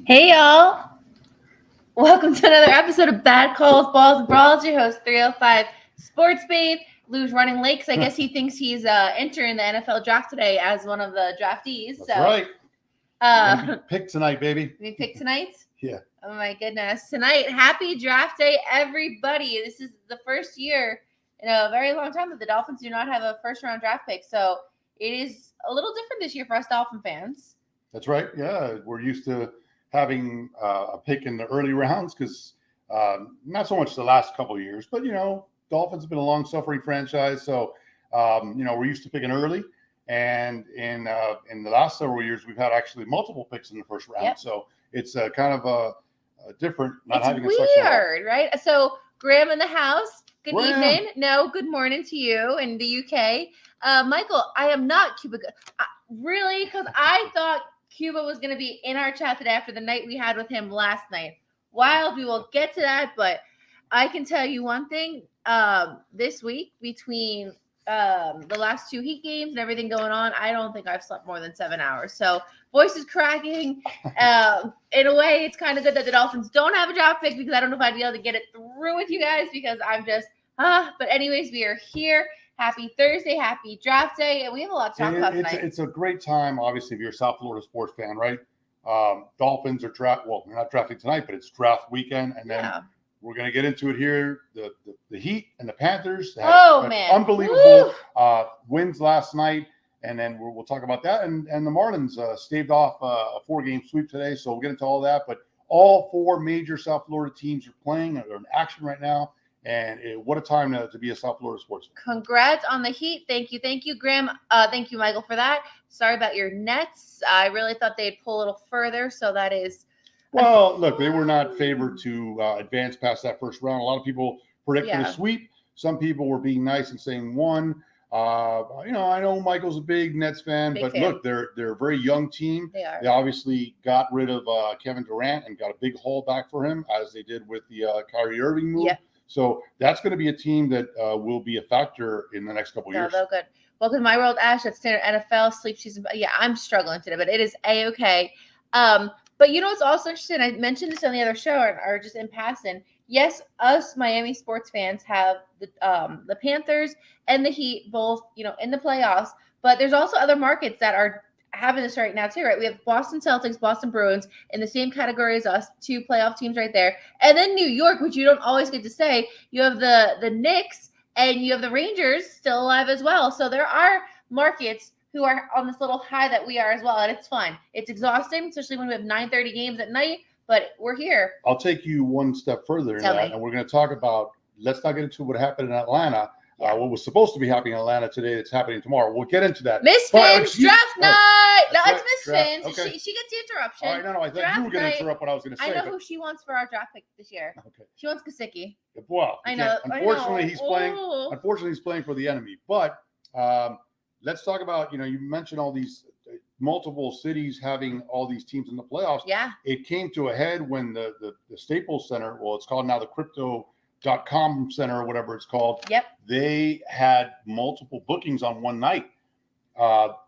Hey y'all, welcome to another episode of Bad Calls, Balls, and Brawls. Your host, 305 Sports Babe. Lou's running late because I guess he thinks he's entering the NFL draft today as one of the draftees. That's right. Pick tonight, baby. We pick tonight? Yeah. Oh my goodness. Tonight, happy draft day, everybody. This is the first year in a very long time that the Dolphins do not have a first-round draft pick. So it is a little different this year for us Dolphin fans. That's right. Yeah, we're used to having a pick in the early rounds because not so much the last couple of years, but, Dolphins have been a long-suffering franchise. So, we're used to picking early. And in the last several years, we've had actually multiple picks in the first round. Yep. So it's kind of a different, not having a section. It's weird, right? So Graham in the house. Good evening. No, good morning to you in the UK. Michael, I am not Cuba. Really? Because I thought Cuba was going to be in our chat today after the night we had with him last night. Wild, we will get to that, but I can tell you one thing. This week, between the last two Heat games and everything going on, I don't think I've slept more than 7 hours. So voice is cracking. In a way, it's kind of good that the Dolphins don't have a draft pick because I don't know if I'd be able to get it through with you guys because I'm just, but anyways, we are here. Happy Thursday, happy draft day, and we have a lot to talk about tonight. It's a great time, obviously, if you're a South Florida sports fan, right? Dolphins are they're not drafting tonight, but it's draft weekend, and then we're going to get into it here. The Heat and the Panthers had unbelievable wins last night, and then we'll talk about that. And the Marlins staved off a 4-game sweep today, so we'll get into all that. But all 4 major South Florida teams are playing, are in action right now. And what a time to be a South Florida sports fan. Congrats on the Heat. Thank you, Graham. Thank you, Michael, for that. Sorry about your Nets. I really thought they'd pull a little further, so that is. Well, look, they were not favored to advance past that first round. A lot of people predicted a sweep. Some people were being nice and saying 1. I know Michael's a big Nets fan, but look, they're a very young team. They are. They obviously got rid of Kevin Durant and got a big haul back for him, as they did with the Kyrie Irving move. Yep. So that's going to be a team that will be a factor in the next couple of years. Oh, good. Welcome to my world, Ash. That's standard NFL sleep season. Yeah, I'm struggling today, but it is A-okay. But it's also interesting. I mentioned this on the other show, or just in passing. Yes, us Miami sports fans have the Panthers and the Heat both, in the playoffs. But there's also other markets that are having this right now too, right? We have Boston Celtics, Boston Bruins in the same category as us, 2 playoff teams right there. And then New York, which you don't always get to say, you have the Knicks and you have the Rangers still alive as well. So there are markets who are on this little high that we are as well. And it's fun. It's exhausting, especially when we have 9:30 games at night, but we're here. I'll take you one step further in that. And we're going to talk about, let's not get into what happened in Atlanta. What was supposed to be happening in Atlanta today that's happening tomorrow. We'll get into that. Miss Finn's draft night. No, it's Miss Finn's. Okay. She gets the interruption. All right, no, I thought you were going to interrupt what I was going to say. I know who she wants for our draft pick this year. Okay. She wants Gesicki. Well, I know. Unfortunately, he's playing. Unfortunately, he's playing for the enemy. But let's talk about, you mentioned all these multiple cities having all these teams in the playoffs. Yeah. It came to a head when the Staples Center, well, it's called now the Crypto.com Center or whatever it's called. Yep. They had multiple bookings on one night.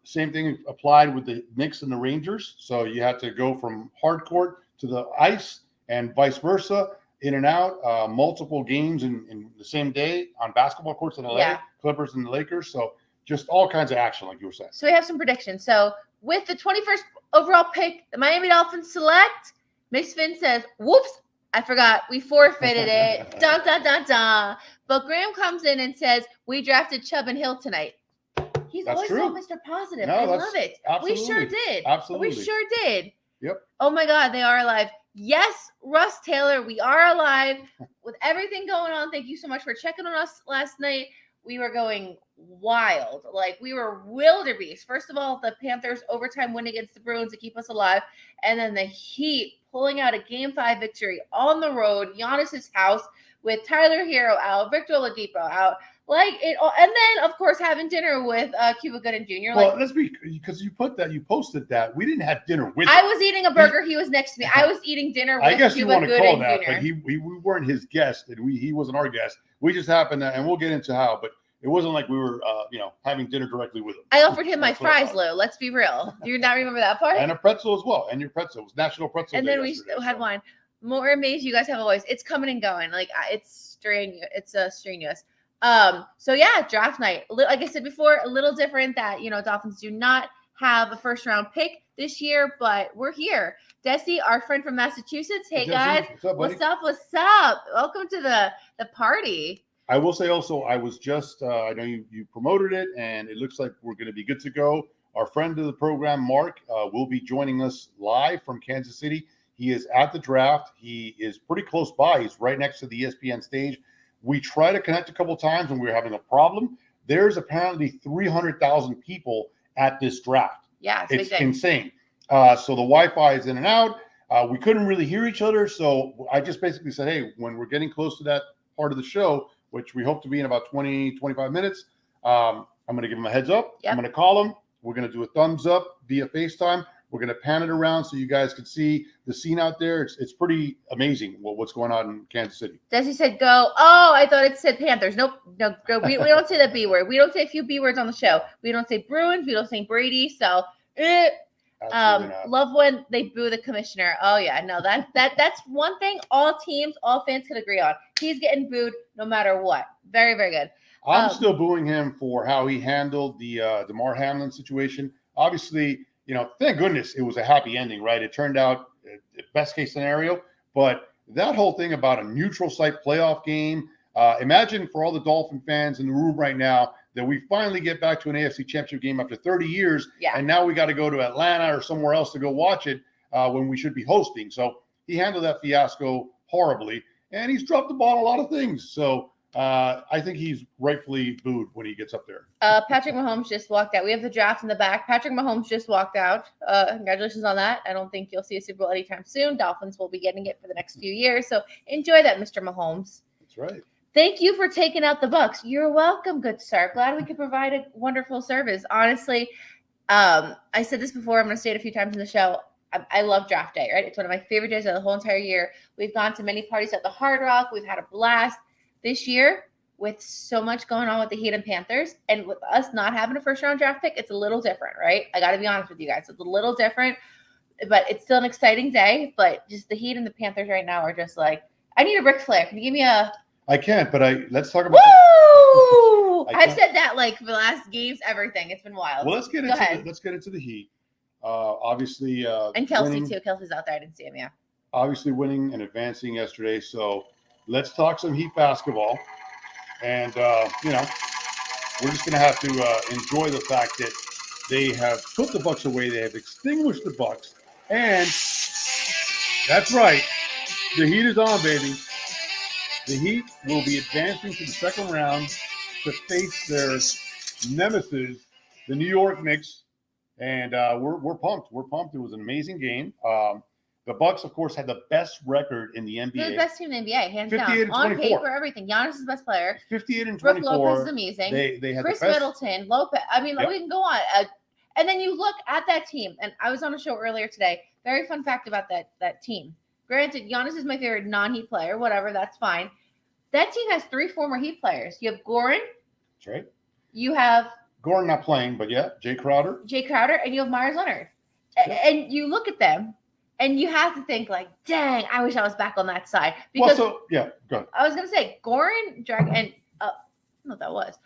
Same thing applied with the Knicks and the Rangers. So you had to go from hard court to the ice and vice versa, in and out, multiple games in the same day on basketball courts in LA, Clippers and the Lakers. So just all kinds of action, like you were saying. So we have some predictions. So with the 21st overall pick, the Miami Dolphins select, Miss Finn says, whoops, I forgot. We forfeited it. Dun, dun, dun, dun. But Graham comes in and says, we drafted Chubb and Hill tonight. He's always so Mr. Positive. I love it. Absolutely. We sure did. Absolutely. We sure did. Yep. Oh, my God. They are alive. Yes, Russ Taylor, we are alive. With everything going on, thank you so much for checking on us last night. We were going wild. Like, we were wildebeest. First of all, the Panthers overtime win against the Bruins to keep us alive. And then the Heat pulling out a Game 5 victory on the road, Giannis's house, with Tyler Hero out, Victor Oladipo out. Like it, and then of course having dinner with Cuba Gooding Jr. Well, let's be, because you posted that we didn't have dinner with. I was eating a burger. He was next to me. I was eating dinner with. I guess Cuba you want to Gooding call that, Jr. but we weren't his guest, and he wasn't our guest. We just happened to, and we'll get into how. But it wasn't like we were, having dinner directly with him. I offered him my fries, Lou. Let's be real. Do you not remember that part? And a pretzel as well. And your pretzel. It was National Pretzel And Day then we had wine. More amazed you guys have always. It's coming and going. Like it's strenuous. It's strenuous. So yeah, draft night. Like I said before, a little different that Dolphins do not have a first round pick this year, but we're here. Desi, our friend from Massachusetts. Hey guys, what's up, buddy? What's up? Welcome to the party. I will say also, I was just I know you promoted it, and it looks like we're going to be good to go. Our friend of the program, Mark, will be joining us live from Kansas City. He is at the draft. He is pretty close by. He's right next to the ESPN stage. We tried to connect a couple of times, and we were having a problem. There's apparently 300,000 people at this draft. Yeah, it's insane. So the Wi-Fi is in and out. We couldn't really hear each other. So I just basically said, hey, when we're getting close to that part of the show, which we hope to be in about 20, 25 minutes, I'm going to give him a heads up. Yep. I'm going to call him. We're going to do a thumbs up via FaceTime. We're going to pan it around so you guys can see the scene out there. It's pretty amazing what's going on in Kansas City. Desi said go. Oh, I thought it said Panthers. Nope. No, go. We don't say the B word. We don't say a few B words on the show. We don't say Bruins. We don't say Brady. So, love when they boo the commissioner. Oh yeah, no, that's one thing all fans could agree on. He's getting booed no matter what. Very, very good. I'm still booing him for how he handled the DeMar Hamlin situation. Obviously, thank goodness it was a happy ending, right? It turned out best case scenario, but that whole thing about a neutral site playoff game, imagine for all the Dolphin fans in the room right now that we finally get back to an AFC Championship game after 30 years, and now we got to go to Atlanta or somewhere else to go watch it when we should be hosting. So he handled that fiasco horribly, and he's dropped the ball on a lot of things. So I think he's rightfully booed when he gets up there. Patrick Mahomes just walked out. We have the draft in the back. Patrick Mahomes just walked out. Congratulations on that. I don't think you'll see a Super Bowl anytime soon. Dolphins will be getting it for the next few years. So enjoy that, Mr. Mahomes. That's right. Thank you for taking out the Bucks. You're welcome, good sir. Glad we could provide a wonderful service. Honestly, I said this before. I'm going to say it a few times in the show. I love draft day, right? It's one of my favorite days of the whole entire year. We've gone to many parties at the Hard Rock. We've had a blast. This year, with so much going on with the Heat and Panthers, and with us not having a first-round draft pick, it's a little different, right? I got to be honest with you guys. It's a little different, but it's still an exciting day. But just the Heat and the Panthers right now are just like, I need a Ric Flair. Can you give me a... I can't, but let's talk about... Woo! I've said that like for the last games, everything. It's been wild. Well, let's get into the Heat. Obviously... and Kelsey, too. Kelsey's out there. I didn't see him, yeah. Obviously winning and advancing yesterday, so... Let's talk some Heat basketball, and we're just going to have to enjoy the fact that they have put the Bucks away. They have extinguished the Bucks, and that's right, the Heat is on, baby. The Heat will be advancing to the second round to face their nemesis, the New York Knicks, and we're pumped. We're pumped. It was an amazing game. The Bucks, of course, had the best record in the NBA. They're the best team in the NBA, hands 58 down. On paper, everything. Giannis is the best player. 58 and 24. Brooke Lopez is amazing. They had Chris the best. Middleton, Lopez. I mean, we can go on. And then you look at that team, and I was on a show earlier today. Very fun fact about that team. Granted, Giannis is my favorite non-Heat player. Whatever, that's fine. That team has 3 former Heat players. You have Goran. That's right. You have Goran not playing, but yeah, Jay Crowder, and you have Myers Leonard. And you look at them. And you have to think like, dang, I wish I was back on that side. Because go ahead. I was going to say, Goran, and I don't know what that was.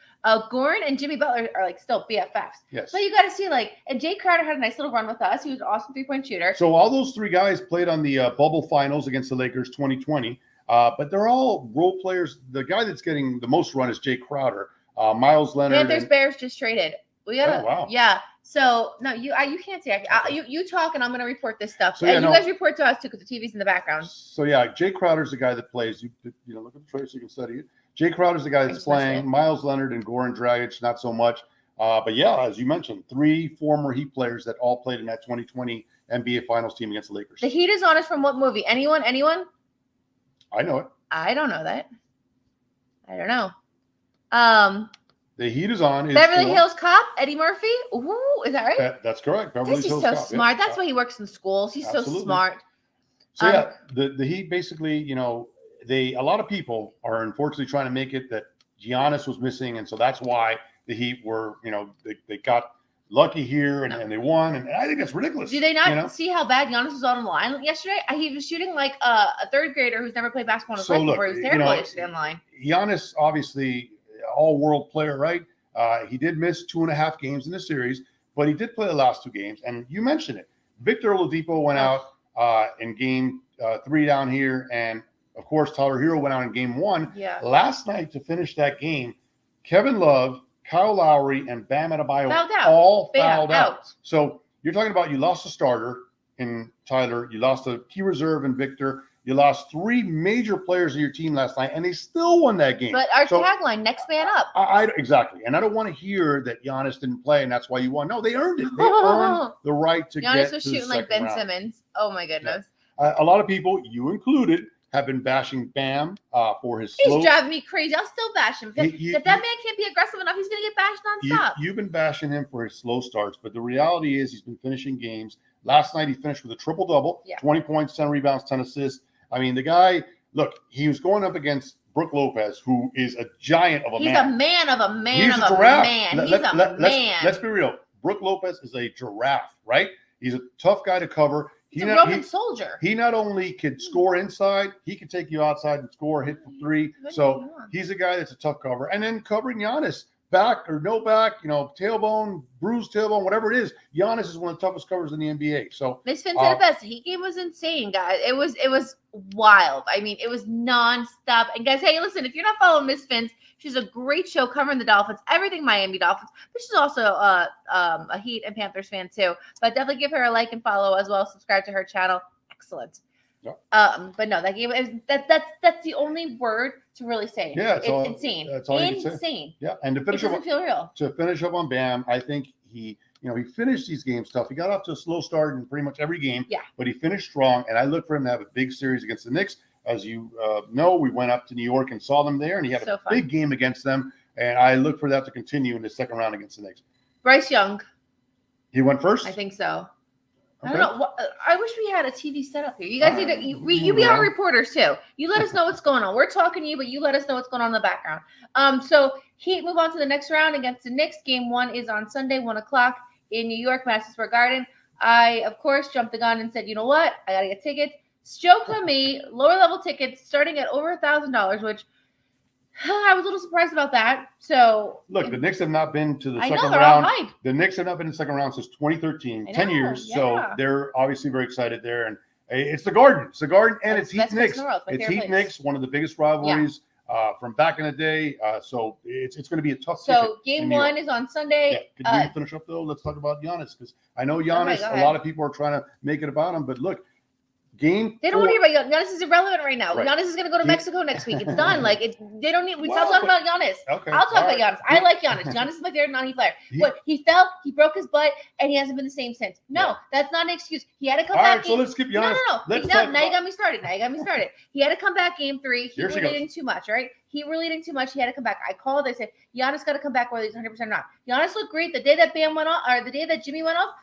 Goran and Jimmy Butler are like still BFFs. Yes. So you got to see and Jay Crowder had a nice little run with us. He was an awesome 3-point shooter. So all those 3 guys played on the bubble finals against the Lakers 2020. But they're all role players. The guy that's getting the most run is Jay Crowder. Myles Leonard. Panthers Bears just traded. We gotta, wow. Yeah. So no, you can't say. You talk, and I'm gonna report this stuff. So, and you guys report to us too, because the TV's in the background. So yeah, Jay Crowder's the guy that plays. You look at the trace, you can study it. Jay Crowder's the guy that's playing. Myles Leonard and Goran Dragic, not so much. But yeah, as you mentioned, 3 former Heat players that all played in that 2020 NBA Finals team against the Lakers. The Heat is on us from what movie? Anyone? I know it. I don't know that. I don't know. The Heat is on. Beverly Hills Cop, Eddie Murphy. Ooh, is that right? That's correct. Beverly Hills Cop. He's so smart. That's why he works in schools. He's Absolutely. So smart. So yeah, the Heat basically, a lot of people are unfortunately trying to make it that Giannis was missing, and so that's why the Heat were, they got lucky here and they won, and I think that's ridiculous. Do they not see how bad Giannis was on the line yesterday? He was shooting like a third grader who's never played basketball in his life before. He was terrible yesterday on the line. Giannis, obviously, all-world player, right? He did miss 2.5 games in the series, but he did play the last 2 games, and you mentioned it. Victor Oladipo went out in game 3 down here, and of course, Tyler Hero went out in game 1. Yeah. Last night to finish that game, Kevin Love, Kyle Lowry, and Bam Adebayo all fouled out. So you're talking about you lost a starter in Tyler, you lost a key reserve in Victor, you lost 3 major players of your team last night, and they still won that game. But our tagline, next man up. Exactly. And I don't want to hear that Giannis didn't play and that's why you won. No, they earned it. They earned the right to Giannis get was to the shooting like Ben round. Simmons. Oh, my goodness. Yeah. A lot of people, you included, have been bashing Bam for his slow. He's driving me crazy. I'll still bash him. If that man can't be aggressive enough, he's going to get bashed nonstop. You've been bashing him for his slow starts, but the reality is he's been finishing games. Last night he finished with a triple-double, 20 points, 10 rebounds, 10 assists. I mean, the guy, look, he was going up against Brook Lopez, who is a giant of a man. He's a man of a man He's of a giraffe. man. He's a man. Let's be real. Brook Lopez is a giraffe, right? He's a tough guy to cover. He's a Roman soldier. He not only could score inside, he could take you outside and score, hit for 3. So he's a guy that's a tough cover. And then covering Giannis, back or no back, tailbone, bruised tailbone, whatever it is, Giannis is one of the toughest covers in the NBA. So Miss Finn said it best. The Heat game was insane, guys. It was wild. I mean, it was nonstop. And guys, hey, listen, if you're not following Miss Finn's, she's a great show covering the Dolphins, everything Miami Dolphins. But she's also a Heat and Panthers fan too. But definitely give her a like and follow as well. Subscribe to her channel. Excellent. Yep. But no, that game that's the only word to really say. Yeah, it's insane. That's all you can say. Insane. Yeah, and to finish it doesn't feel real. To finish up on Bam, I think he finished these games tough. He got off to a slow start in pretty much every game. Yeah. But he finished strong, and I look for him to have a big series against the Knicks. As you know, we went up to New York and saw them there, and he had a big game against them. And I look for that to continue in the second round against the Knicks. Bryce Young. He went first? I think so. Okay. I don't know. I wish we had a TV set up here. You guys need to. You be our reporters too. You let us know what's going on. We're talking to you, but you let us know what's going on in the background. So Heat move on to the next round against the Knicks. Game 1 is on Sunday, 1:00 in New York, Madison Square Garden. I, of course, jumped the gun and said, you know what? I got to get tickets. Jokes on me. Lower level tickets starting at over $1,000, which I was a little surprised about that. So look, the Knicks have not been to the second they're round. all hyped. The Knicks have not been in the second round since 2013, 10 years. Yeah. So they're obviously very excited there. And it's the Garden. It's the Garden, and it's Heat Knicks. It's Heat Knicks, one of the biggest rivalries from back in the day. So it's going to be a tough. So game 1 is on Sunday. Yeah. Can we finish up though? Let's talk about Giannis, because I know Giannis. A lot of people are trying to make it about him, but look. They don't want to hear about Giannis. Giannis is irrelevant right now. Right. Giannis is going to go to Mexico next week. It's done. They don't need. We stop talking about Giannis. Okay, I'll talk about Giannis. I like Giannis. Giannis is my favorite non-Heat player. But he fell. He broke his butt, and he hasn't been the same since. No, that's not an excuse. He had to come back. All right, so let's skip Giannis. No. Now you got me started. He had to come back game 3. He was leading too much, right? He was leading too much. He had to come back. I called. I said Giannis got to come back whether he's 100% or not. Giannis looked great the day that Bam went off, or the day that Jimmy went off.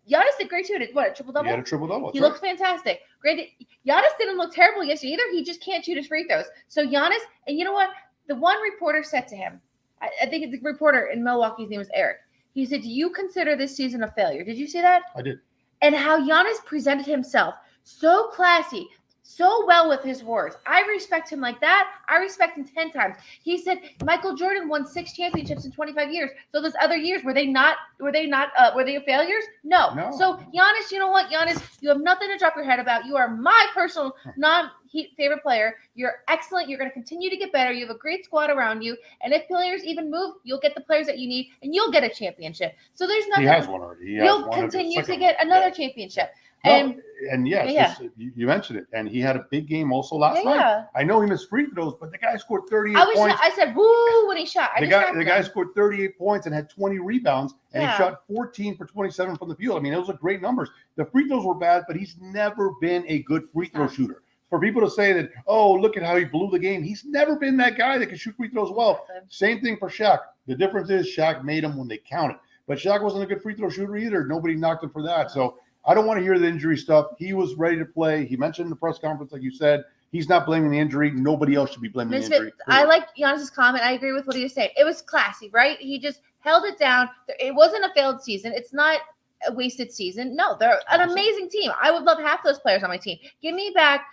Giannis did great too. What, a triple-double? He had a triple-double. He looked fantastic. Great. Giannis didn't look terrible yesterday either. He just can't shoot his free throws. So Giannis, and you know what? The one reporter said to him, I think the reporter in Milwaukee's name was Eric. He said, do you consider this season a failure? Did you see that? I did. And how Giannis presented himself. So classy. So well with his words. I respect him like that. I respect him 10 times. He said Michael Jordan won 6 championships in 25 years. So those other years, were they failures? No. So Giannis, you know what? Giannis, you have nothing to drop your head about. You are my personal non-Heat favorite player. You're excellent. You're going to continue to get better. You have a great squad around you. And if players even move, you'll get the players that you need and you'll get a championship. So there's nothing. He has one already. You'll continue to get another championship. And yes, you mentioned it. And he had a big game also last night. I know he missed free throws, but the guy scored 38 points. I said, woo, when he shot. The guy scored 38 points and had 20 rebounds, and he shot 14 for 27 from the field. I mean, those are great numbers. The free throws were bad, but he's never been a good free throw shooter. For people to say that, oh, look at how he blew the game. He's never been that guy that can shoot free throws well. Same thing for Shaq. The difference is Shaq made them when they counted. But Shaq wasn't a good free throw shooter either. Nobody knocked him for that. So I don't want to hear the injury stuff. He was ready to play. He mentioned in the press conference, like you said, He's not blaming the injury. Nobody else should be blaming the injury. I like Giannis's comment. I agree with what he was saying. It was classy, right? He just held it down. It wasn't a failed season. It's not a wasted season. No, they're an amazing team. I would love half those players on my team. Give me back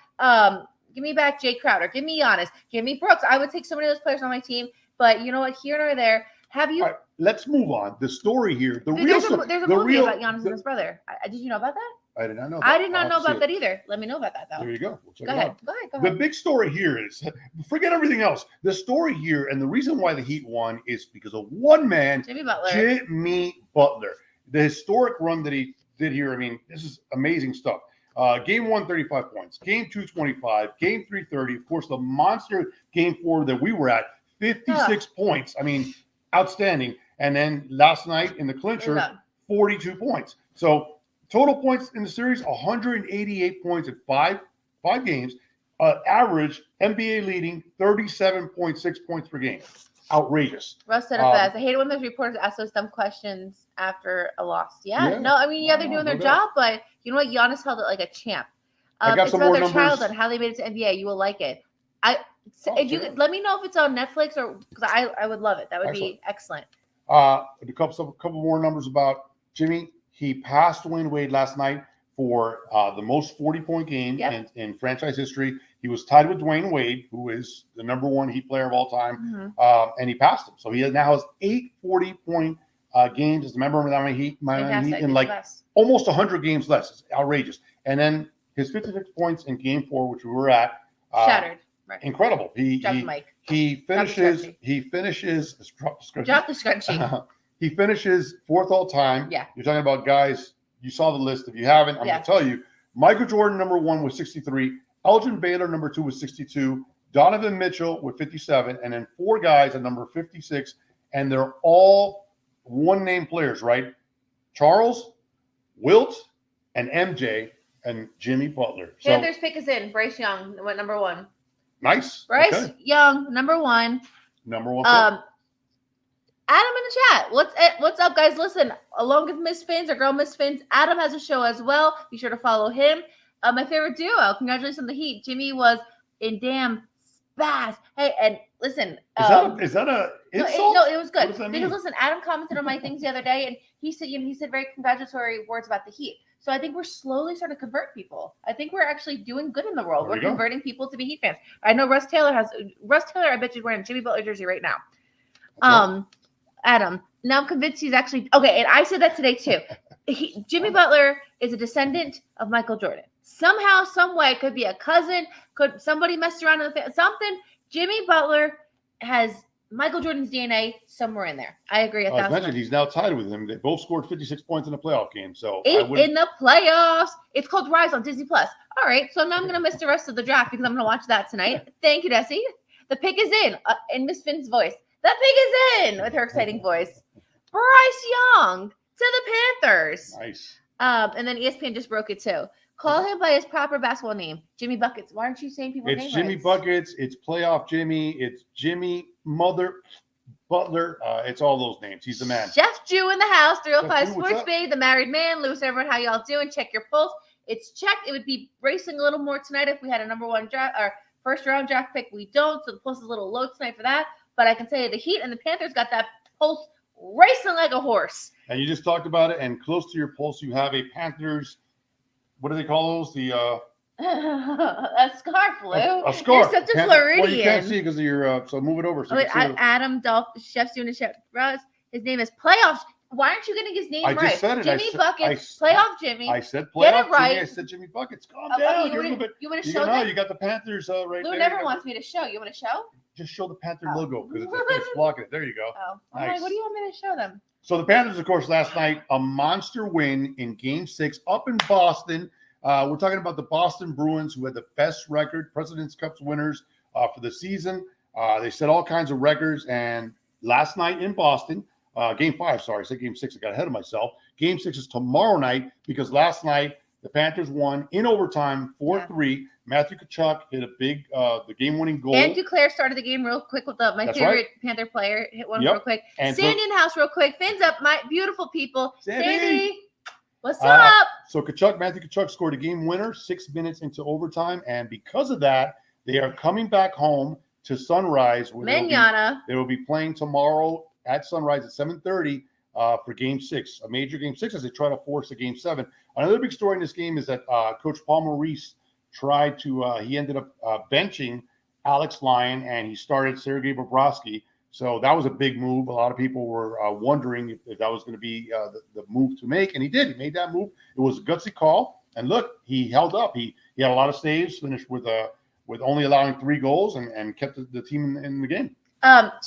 Jay Crowder. Give me Giannis. Give me Brooks. I would take so many of those players on my team. But you know what? Here or there, have you? All right, let's move on. The story here. There's a movie about Giannis and his brother. Did you know about that? I did not know that. I did not know about that either. Let me know about that, though. There you go. Go ahead. The big story here is, forget everything else. The story here, and the reason why the Heat won is because of one man, Jimmy Butler. The historic run that he did here, I mean, this is amazing stuff. Game 1, 35 points. Game 2, 25. Game 3, 30. Of course, the monster game 4 that we were at, 56 points. I mean, outstanding. And then last night in the clincher, 42 points. So total points in the series, 188 points in five games. Average, NBA leading, 37.6 points per game. Outrageous. Russ said it best. I hate it when those reporters ask those dumb questions after a loss. Yeah. No, I mean, they're doing their job, but you know what? Giannis held it like a champ. I got it's some about more their numbers. childhood, how they made it to NBA. You will like it. If you could, let me know if it's on Netflix or because I would love it. That would be excellent. A couple more numbers about Jimmy. He passed Dwayne Wade last night for the most 40-point game in franchise history. He was tied with Dwayne Wade, who is the number 1 Heat player of all time, and he passed him. So he now has 8 40-point games as a member of Miami Heat, in like almost 100 games less. It's outrageous. And then his 56 points in Game 4, which we were at, shattered. Right. Incredible. He finishes. Drop the scrunchie. He finishes 4th all time. Yeah. You're talking about guys. You saw the list. If you haven't, I'm going to tell you. Michael Jordan, number 1 with 63. Elgin Baylor, number 2 with 62. Donovan Mitchell with 57. And then 4 guys at number 56. And they're all one-name players, right? Charles, Wilt, and MJ, and Jimmy Butler. Panthers pick us in. Bryce Young went number 1. Nice. Bryce Young, number 1. Number 1. Adam in the chat. What's up, guys? Listen, along with Miss Fins or Girl Miss Fins, Adam has a show as well. Be sure to follow him. My favorite duo. Congratulations on the Heat. Jimmy was in damn spaz. Hey, and listen. Is that a insult? No, it was good. Because listen, Adam commented on my things the other day, and he said very congratulatory words about the Heat. So I think we're slowly starting to convert people. I think we're actually doing good in the world. We're converting people to be Heat fans. I know Russ Taylor, I bet you're wearing a Jimmy Butler jersey right now. Adam, now I'm convinced he's actually okay. And I said that today too. Jimmy Butler is a descendant of Michael Jordan. Somehow, some way, could be a cousin, could somebody mess around in the family, something. Jimmy Butler has Michael Jordan's DNA somewhere in there. I agree. As mentioned, he's now tied with him. They both scored 56 points in a playoff game. So 8 in the playoffs. It's called Rise on Disney Plus. All right, so now I'm going to miss the rest of the draft because I'm going to watch that tonight. Thank you, Desi. The pick is in Miss Finn's voice. The pick is in with her exciting voice. Bryce Young to the Panthers. Nice. And then ESPN just broke it too. Call him by his proper basketball name, Jimmy Buckets. Why aren't you saying people's names? It's Jimmy Buckets. It's Playoff Jimmy. It's Jimmy Mother Butler. It's all those names. He's the man. Chef Jew in the house. 305 Sports Babe, the married man. Lewis, everyone, how y'all doing? Check your pulse. It's checked. It would be racing a little more tonight if we had a number 1 draft or first round draft pick. We don't, so the pulse is a little low tonight for that. But I can tell you the Heat and the Panthers got that pulse racing like a horse. And you just talked about it, and close to your pulse, you have a Panthers. What do they call those? A scarf, Lou. A scarf. You're such a Floridian. Well, you can't see because of your. So move it over. So Adam Dolph, Chef's doing the chef. His name is Playoffs. Why aren't you getting his name right? I just said it. Jimmy Buckets, Playoff Jimmy. I said Playoff Get it right. Jimmy. I said Jimmy Buckets. Calm down. You want to show them? You got the Panthers right Lou there. Lou never wants me to show. You want to show? Just show the Panther logo because it's blocking it. There you go. Oh, nice. Like, what do you want me to show them? So the Panthers, of course, last night, a monster win in Game 6 up in Boston. We're talking about the Boston Bruins, who had the best record, President's Cup winners for the season. They set all kinds of records. And last night in Boston, Game 5, sorry, I said Game 6. I got ahead of myself. Game 6 is tomorrow night because last night the Panthers won in overtime 4-3. Matthew Tkachuk hit a big, the game-winning goal. And Duclair started the game real quick with my favorite Panther player. Hit one real quick. And Sandy in the house real quick. Fins up, my beautiful people. Sandy. What's up? So Matthew Tkachuk scored a game winner 6 minutes into overtime, and because of that, they are coming back home to Sunrise. Manana. They will be playing tomorrow at Sunrise at 7:30 for Game 6, a major Game 6 as they try to force a Game 7. Another big story in this game is that Coach Paul Maurice he ended up benching Alex Lyon, and he started Sergei Bobrovsky. So that was a big move. A lot of people were wondering if that was going to be the move to make, and he did. He made that move. It was a gutsy call, and look, he held up. He had a lot of saves, finished with only allowing 3 goals, and kept the team in the game.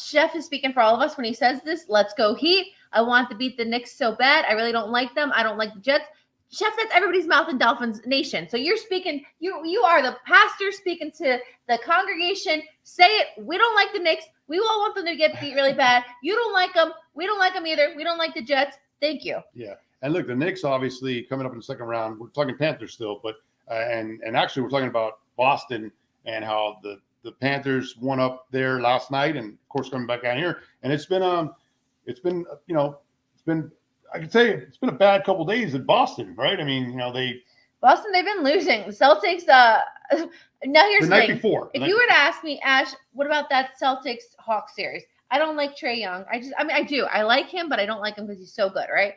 Chef is speaking for all of us when he says this. Let's go Heat. I want to beat the Knicks so bad. I really don't like them. I don't like the Jets. Chef, that's everybody's mouth in Dolphins Nation. So you're speaking, you are the pastor speaking to the congregation. Say it. We don't like the Knicks. We all want them to get beat really bad. You don't like them. We don't like them either. We don't like the Jets. Thank you. Yeah. And look, the Knicks obviously coming up in the second round. We're talking Panthers still, but and actually we're talking about Boston and how the Panthers won up there last night, and of course coming back down here. And it's been I can say it's been a bad couple of days in Boston, right? I mean, they've been losing. The Celtics. Now here's the night thing. Before. If you were to ask me, Ash, what about that Celtics Hawks series? I don't like Trae Young. I do. I like him, but I don't like him because he's so good, right?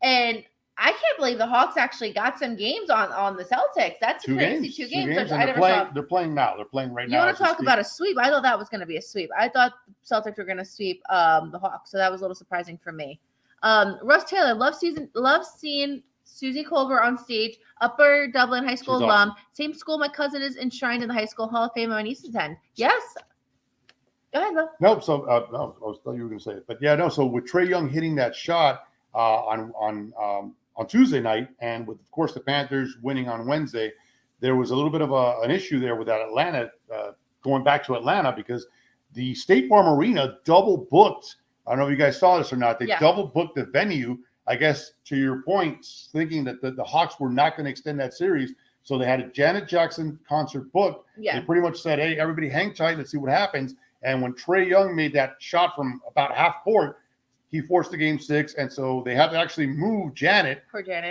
And I can't believe the Hawks actually got some games on the Celtics. That's crazy. Two games. They're playing now. They're playing right now. You want to talk about a sweep? I thought that was going to be a sweep. I thought the Celtics were going to sweep the Hawks, so that was a little surprising for me. Russ Taylor, love seeing Susie Colbert on stage. Upper Dublin High School alum. Awesome. Same school my cousin is enshrined in the High School Hall of Fame my niece attend. Yes. Go ahead, Bill. No, so no, I thought you were going to say it, but yeah, no. So with Trae Young hitting that shot on Tuesday night, and with of course the Panthers winning on Wednesday, there was a little bit of an issue there with that Atlanta going back to Atlanta because the State Farm Arena double booked. I don't know if you guys saw this or not. They double booked the venue, I guess, to your point, thinking that the Hawks were not going to extend that series. So they had a Janet Jackson concert booked. Yeah. They pretty much said, hey, everybody hang tight. Let's see what happens. And when Trae Young made that shot from about half court, he forced the Game 6. And so they had to actually move Janet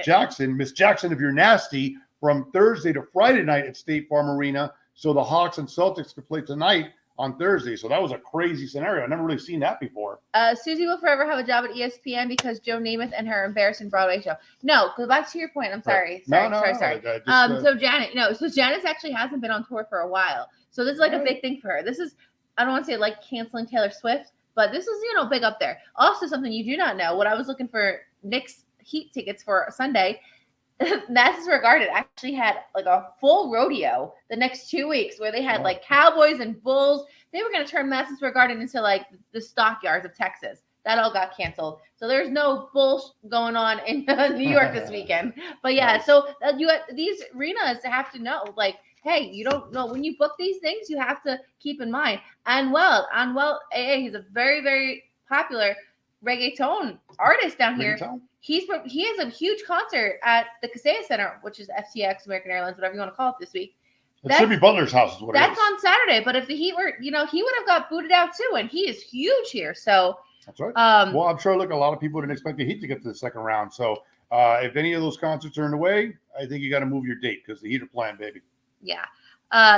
Jackson, Miss Jackson, if you're nasty, from Thursday to Friday night at State Farm Arena. So the Hawks and Celtics could play tonight on Thursday. So that was a crazy scenario. I've never really seen that before. Susie will forever have a job at ESPN because Joe Namath and her embarrassing Broadway show. No, go back to your point. I'm sorry. Sorry. So Janice actually hasn't been on tour for a while. So this is like a big thing for her. This is, I don't want to say like canceling Taylor Swift, but this is, big up there. Also something you do not know, when I was looking for Knicks Heat tickets for Sunday, Madison Square Garden actually had like a full rodeo the next 2 weeks where they had like Cowboys and Bulls. They were going to turn Madison Square Garden into like the stockyards of Texas. That all got canceled. So there's no bull going on in New York this weekend. But yeah, nice. So these arenas have to know, like, hey, you don't know when you book these things, you have to keep in mind. Anwell AA, he's a very, very popular reggaeton artist down here. He has a huge concert at the Kaseya Center, which is FTX, American Airlines, whatever you want to call it this week. It's Jimmy Butler's house is what it is. That's on Saturday. But if the Heat were, he would have got booted out too, and he is huge here. So that's right. Well, I'm sure, look, a lot of people didn't expect the Heat to get to the second round. So if any of those concerts are in the way, I think you got to move your date because the Heat are playing, baby. Yeah.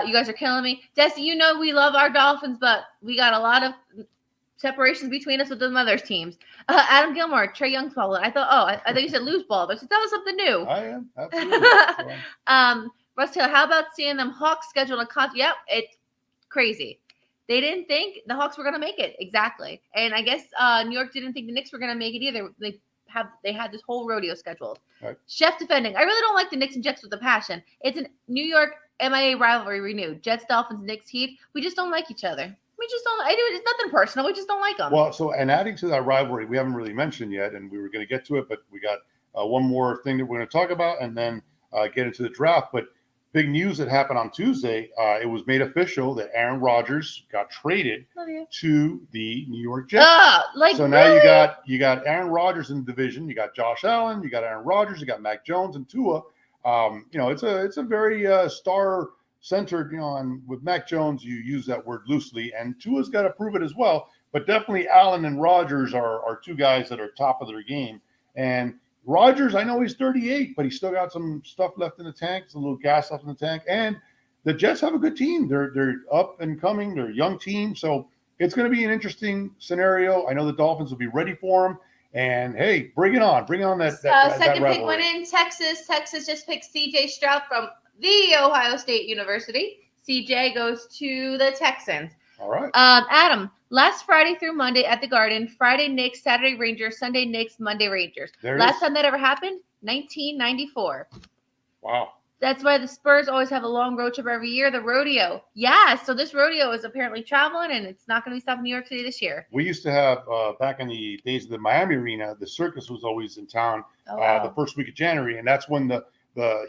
You guys are killing me. Desi, we love our Dolphins, but we got a lot of separations between us with the mother's teams. Adam Gilmore, Trae Young's ball. I thought you said loose ball. I said, that was something new. I am. Absolutely. Russ Taylor, how about seeing them Hawks schedule a concert? Yep, it's crazy. They didn't think the Hawks were going to make it. Exactly. And I guess New York didn't think the Knicks were going to make it either. They had this whole rodeo scheduled. Right. Chef defending. I really don't like the Knicks and Jets with a passion. It's a New York MIA rivalry renewed. Jets, Dolphins, Knicks, Heat. We just don't like each other. We just don't. It's nothing personal. We just don't like them. Well, and adding to that rivalry, we haven't really mentioned yet, and we were going to get to it, but we got one more thing that we're going to talk about, and then get into the draft. But big news that happened on Tuesday. It was made official that Aaron Rodgers got traded to the New York Jets. So now you got Aaron Rodgers in the division. You got Josh Allen. You got Aaron Rodgers. You got Mac Jones and Tua. It's a very star-centered. And with Mac Jones, you use that word loosely, and Tua's got to prove it as well. But definitely Allen and Rodgers are two guys that are top of their game. And Rodgers, I know he's 38, but he's still got some stuff left in the tank, some little gas left in the tank. And the Jets have a good team. They're up and coming. They're a young team. So it's going to be an interesting scenario. I know the Dolphins will be ready for them. And, hey, bring it on. Bring on that second that pick went in Texas. Texas just picked C.J. Stroud from the Ohio State University. C.J. goes to the Texans. All right. Adam, last Friday through Monday at the Garden, Friday Knicks, Saturday Rangers, Sunday Knicks, Monday Rangers. Last time that ever happened, 1994. Wow. That's why the Spurs always have a long road trip every year, the rodeo. Yeah, so this rodeo is apparently traveling, and it's not going to be stopping in New York City this year. We used to have, back in the days of the Miami Arena, the circus was always in town the first week of January, and that's when the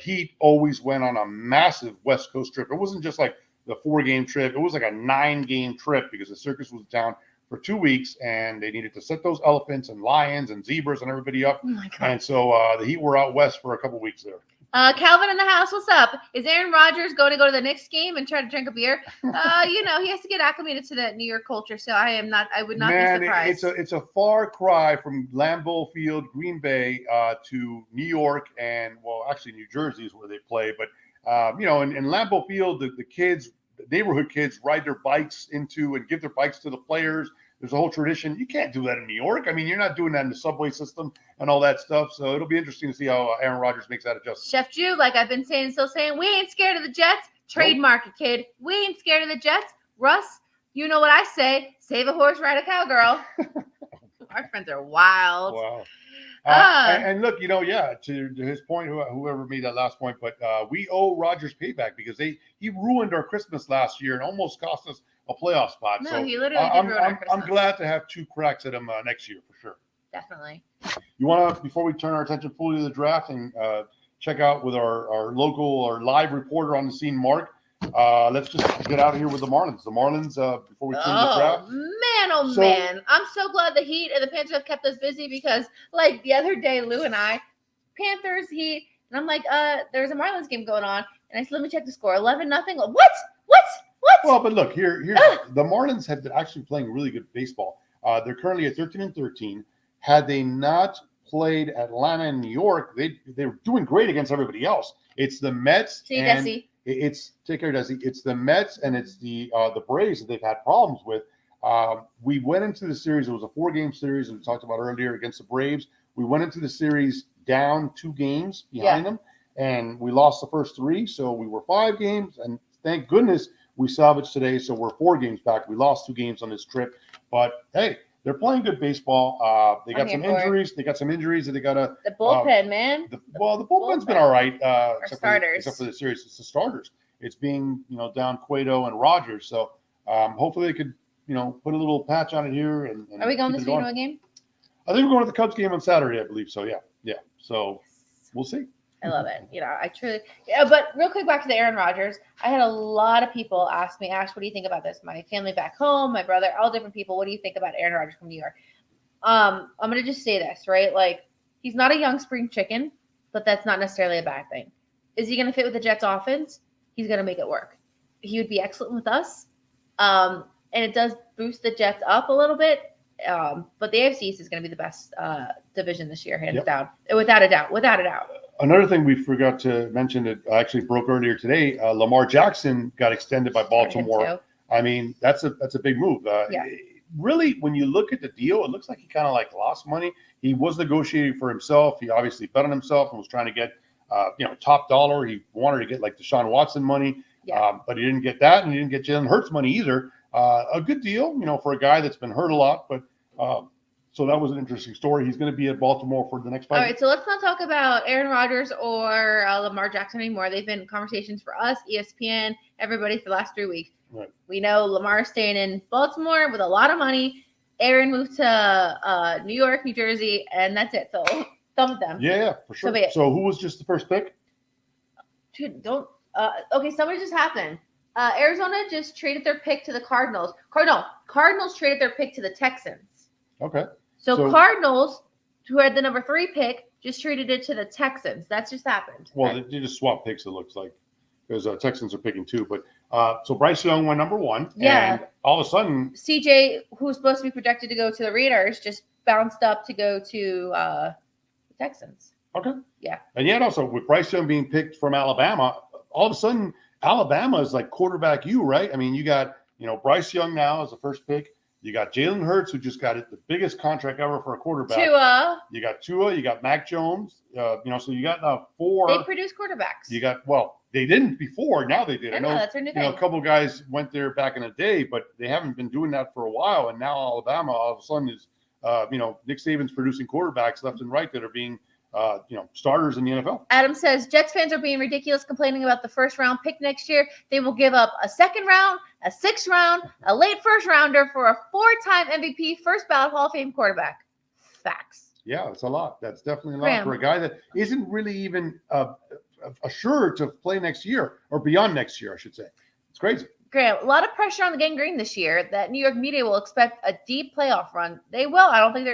Heat always went on a massive West Coast trip. It wasn't just like the 4-game trip. It was like a 9-game trip because the circus was in town for 2 weeks, and they needed to set those elephants and lions and zebras and everybody up. Oh my God. And so the Heat were out west for a couple weeks there. Calvin in the house, what's up? Is Aaron Rodgers going to go to the Knicks game and try to drink a beer? He has to get acclimated to that New York culture, so I would not be surprised. It's a far cry from Lambeau Field, Green Bay, to New York, and actually New Jersey is where they play. But in Lambeau Field, the kids, the neighborhood kids, ride their bikes into and give their bikes to the players. There's a whole tradition. You can't do that in New York. I mean, you're not doing that in the subway system and all that stuff. So it'll be interesting to see how Aaron Rodgers makes that adjustment. Chef Jew, like I've been saying, still saying, we ain't scared of the Jets. Trademark it, kid. We ain't scared of the Jets. Russ, you know what I say. Save a horse, ride a cowgirl. Our friends are wild. Wow. And look, to his point, whoever made that last point, but we owe Rodgers payback because he ruined our Christmas last year and almost cost us a playoff spot. No, so he literally did ruin our Christmas. I'm glad to have 2 cracks at him next year for sure. Definitely. You want to, before we turn our attention fully to the draft and check out with our local or live reporter on the scene, Mark, let's just get out of here with the Marlins. The Marlins, before we turn to the draft. Man. I'm so glad the Heat and the Panthers have kept us busy because, like, the other day, Lou and I, Panthers, Heat, and I'm like, there's a Marlins game going on. And I said, let me check the score. 11-0. What? Well, but look, here the Marlins have been actually playing really good baseball. They're currently at 13-13. Had they not played Atlanta and New York, they were doing great against everybody else. It's the Mets. Take care, Desi. It's the Mets and it's the Braves that they've had problems with. We went into the series. It was a 4-game series, and we talked about earlier against the Braves. We went into the series down 2 games behind them, and we lost the first 3. So we were 5 games, and thank goodness we salvaged today. So we're 4 games back. We lost 2 games on this trip, but hey, they're playing good baseball. They got some injuries. They got some injuries that they got to. The bullpen, man. The bullpen's been all right. Except for the series. It's the starters. It's being down Cueto and Rodgers. So hopefully they could put a little patch on it here. And are we going this week to a game? I think we're going to the Cubs game on Saturday, I believe. So yeah. So we'll see. I love it. I truly. But real quick, back to the Aaron Rodgers. I had a lot of people ask me, Ash, what do you think about this? My family back home, my brother, all different people. What do you think about Aaron Rodgers from New York? I'm gonna just say this, right? Like, he's not a young spring chicken, but that's not necessarily a bad thing. Is he gonna fit with the Jets offense? He's gonna make it work. He would be excellent with us. And it does boost the Jets up a little bit. But the AFC East is going to be the best division this year, hands down, without a doubt. Another thing we forgot to mention that actually broke earlier today, Lamar Jackson got extended by Baltimore. I mean, that's a big move. Really, when you look at the deal, it looks like he kind of lost money. He was negotiating for himself. He obviously bet on himself and was trying to get top dollar. He wanted to get Deshaun Watson money, but he didn't get that, and he didn't get Jalen Hurts money either. A good deal, for a guy that's been hurt a lot, but so that was an interesting story. He's going to be at Baltimore for the next 5 years. All right, so let's not talk about Aaron Rodgers or Lamar Jackson anymore. They've been conversations for us, ESPN, everybody for the last 3 weeks. Right. We know Lamar's staying in Baltimore with a lot of money. Aaron moved to New York, New Jersey, and that's it. So thumb them. Yeah, for sure. So who was just the first pick? Dude, don't. Okay, somebody just happened. Arizona just traded their pick to the Cardinals. Cardinals traded their pick to the Texans. Okay. So Cardinals, who had the number 3 pick, just traded it to the Texans. That's just happened. Well, they just swapped picks, it looks like, because Texans are picking 2. But so Bryce Young went number 1. Yeah. And all of a sudden, CJ, who's supposed to be projected to go to the Raiders, just bounced up to go to Texans. Okay. Yeah. And yet also with Bryce Young being picked from Alabama, all of a sudden Alabama is like quarterback you, right? I mean, you got, Bryce Young now as the first pick. You got Jalen Hurts, who just got the biggest contract ever for a quarterback. Tua. You got Tua. You got Mac Jones. So you got 4. They produce quarterbacks. You got, they didn't before. Now they did. I know that's their new thing. A couple of guys went there back in the day, but they haven't been doing that for a while. And now Alabama all of a sudden is, Nick Saban's producing quarterbacks left and right that are being, starters in the NFL. Adam says Jets fans are being ridiculous, complaining about the first round pick next year. They will give up a second round, a 6th round, a late first rounder for a 4-time MVP, first ballot Hall of Fame quarterback. Facts. Yeah, it's a lot. That's definitely a lot for a guy that isn't really even assured to play next year or beyond next year, I should say. It's crazy. Graham, a lot of pressure on the Gang Green this year. That New York media will expect a deep playoff run. They will. I don't know if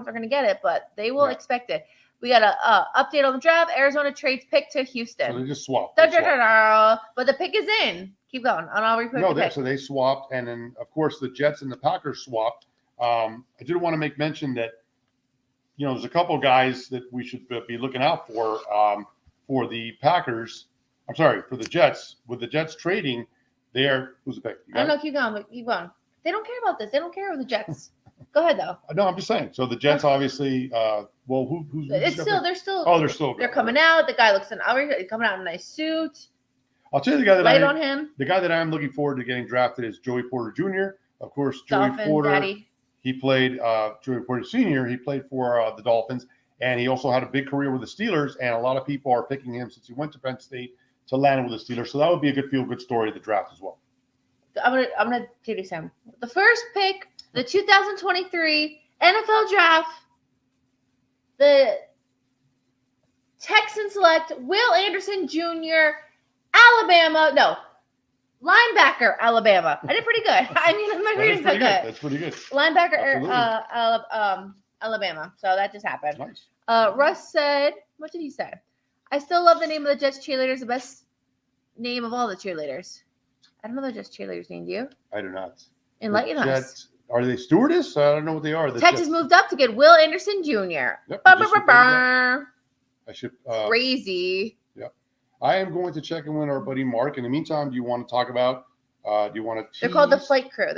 they're going to get it, but they will expect it. We got an update on the draft. Arizona trades pick to Houston. So they just swapped. But the pick is in. Keep going. I'll repeat so they swapped. And then, of course, the Jets and the Packers swapped. I did want to make mention that, there's a couple of guys that we should be looking out for the Packers. I'm sorry, for the Jets. With the Jets trading, who's the pick? I don't know. Keep going. They don't care about this. They don't care about the Jets. Go ahead, though. No, I'm just saying. So the Jets, obviously, who's they're still. They're coming out. The guy looks coming out in a nice suit. I'll tell you the guy that the guy that I'm looking forward to getting drafted is Joey Porter Jr. Of course, Dolphin, Joey Porter. Daddy. He played Joey Porter Sr. He played for the Dolphins, and he also had a big career with the Steelers. And a lot of people are picking him since he went to Penn State to land with the Steelers. So that would be a good feel-good story of the draft as well. I'm gonna do this, Sam. The first pick, the 2023 NFL Draft, the Texans select Will Anderson Jr. Linebacker, Alabama. I did pretty good. I mean, my reading's so good. That's pretty good. Linebacker, Alabama. So that just happened. Nice. Russ said, what did he say? I still love the name of the Jets cheerleaders, the best name of all the cheerleaders. I don't know the Jets cheerleaders name, do you? I do not. Enlighten us. Are they stewardess? I don't know what they are. Texas moved up to get Will Anderson Jr. Yep, I should. Crazy. Yep. I am going to check in with our buddy Mark. In the meantime, do you want to talk about? Do you want to? They're called the Flight Crew.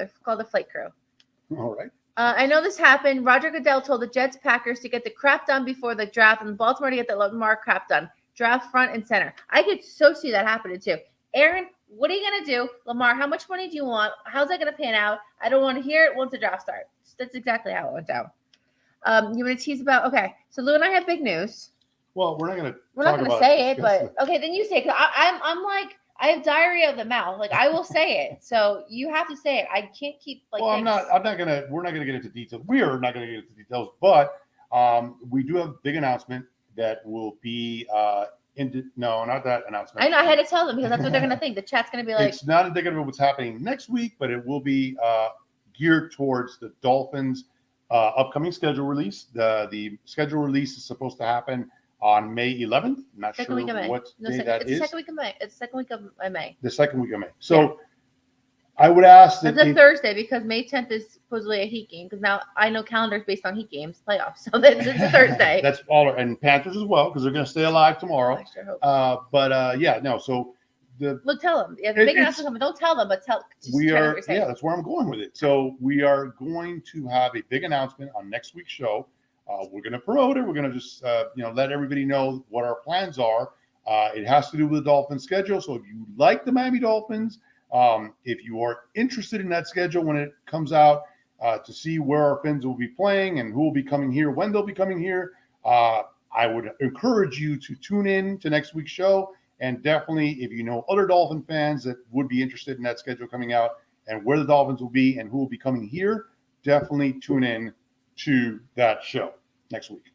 All right. I know this happened. Roger Goodell told the Jets Packers to get the crap done before the draft, and Baltimore to get the Lamar crap done. Draft front and center. I could so see that happening too. Aaron, what are you going to do? Lamar, how much money do you want? How's that going to pan out? I don't want to hear it once the draft starts. That's exactly how it went down. You want to tease about? Okay, so Lou and I have big news. Well, we're not going to say it, but okay, then you say it. Because I'm like, I have diarrhea of the mouth. Like, I will say it. So you have to say it. I can't keep like. Well, we're not going to get into details. We are not going to get into details, but we do have a big announcement that will be no, not that announcement. I know. I had to tell them because that's what they're going to think. The chat's going to be like. It's not indicative of what's happening next week, but it will be geared towards the Dolphins' upcoming schedule release. The schedule release is supposed to happen on May 11th. Not sure what day that is. It's the second week of May. It's the second week of May. The second week of May. So I would ask that it's a Thursday because May 10th is supposedly a Heat game because now I know calendars based on Heat games playoffs. So it's a Thursday. That's all, and Panthers as well because they're going to stay alive tomorrow. I sure hope. So look, tell them. Yeah, the big announcement coming. Don't tell them, but tell. That's where I'm going with it. So we are going to have a big announcement on next week's show. We're going to promote it. We're going to just let everybody know what our plans are. It has to do with the Dolphins schedule. So if you like the Miami Dolphins, if you are interested in that schedule when it comes out to see where our Fins will be playing and who will be coming here, when they'll be coming here, I would encourage you to tune in to next week's show. And definitely, if you know other Dolphin fans that would be interested in that schedule coming out and where the Dolphins will be and who will be coming here, definitely tune in to that show next week.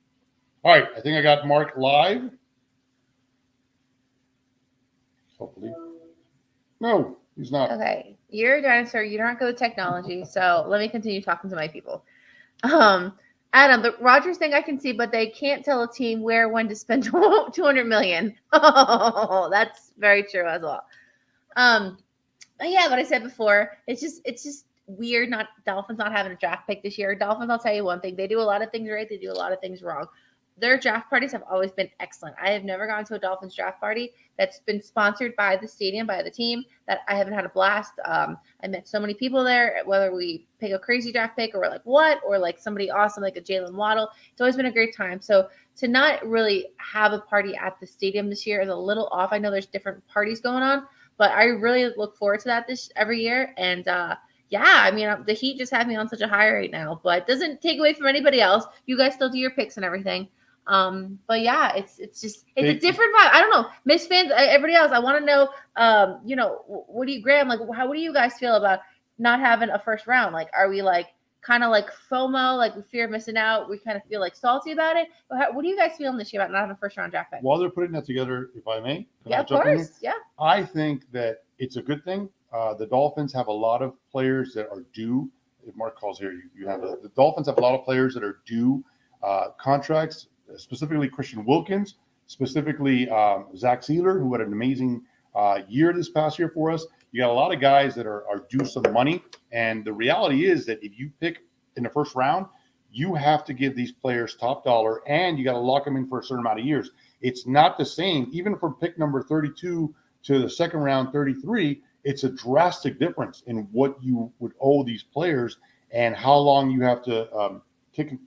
All right, I think I got Mark live. Hopefully. No, he's not. Okay, you're a dinosaur. You're not good with technology, so let me continue talking to my people. Adam, the Rodgers thing I can see, but they can't tell a team where when to spend $200 million. Oh, that's very true as well. What I said before, it's just weird. Dolphins not having a draft pick this year. Dolphins, I'll tell you one thing: they do a lot of things right, they do a lot of things wrong. their draft parties have always been excellent. I have never gone to a Dolphins draft party that's been sponsored by the stadium, by the team, that I haven't had a blast. I met so many people there, whether we pick a crazy draft pick or we're like, what? Or like somebody awesome like a Jalen Waddle. It's always been a great time. So to not really have a party at the stadium this year is a little off. I know there's different parties going on, but I really look forward to that every year. And yeah, I mean, the Heat just have me on such a high right now, but it doesn't take away from anybody else. You guys still do your picks and everything. But yeah, it's a different vibe. I don't know, Miss fans, everybody else. I want to know, you know, what do you, Graham? Like, what do you guys feel about not having a first round? Like, are we like kind of like FOMO, like we fear missing out? We kind of feel like salty about it. What do you guys feel this year about not having a first round draft pick? While they're putting that together, if I may, yeah, of course, yeah. I think that it's a good thing. The Dolphins have a lot of players that are due. If Mark calls here, you have the Dolphins have a lot of players that are due contracts. Specifically Christian Wilkins, specifically Zach Sealer, who had an amazing year this past year for us. You got a lot of guys that are due some money. And the reality is that if you pick in the first round, you have to give these players top dollar and you got to lock them in for a certain amount of years. It's not the same. Even from pick number 32 to the second round 33, it's a drastic difference in what you would owe these players and how long you have to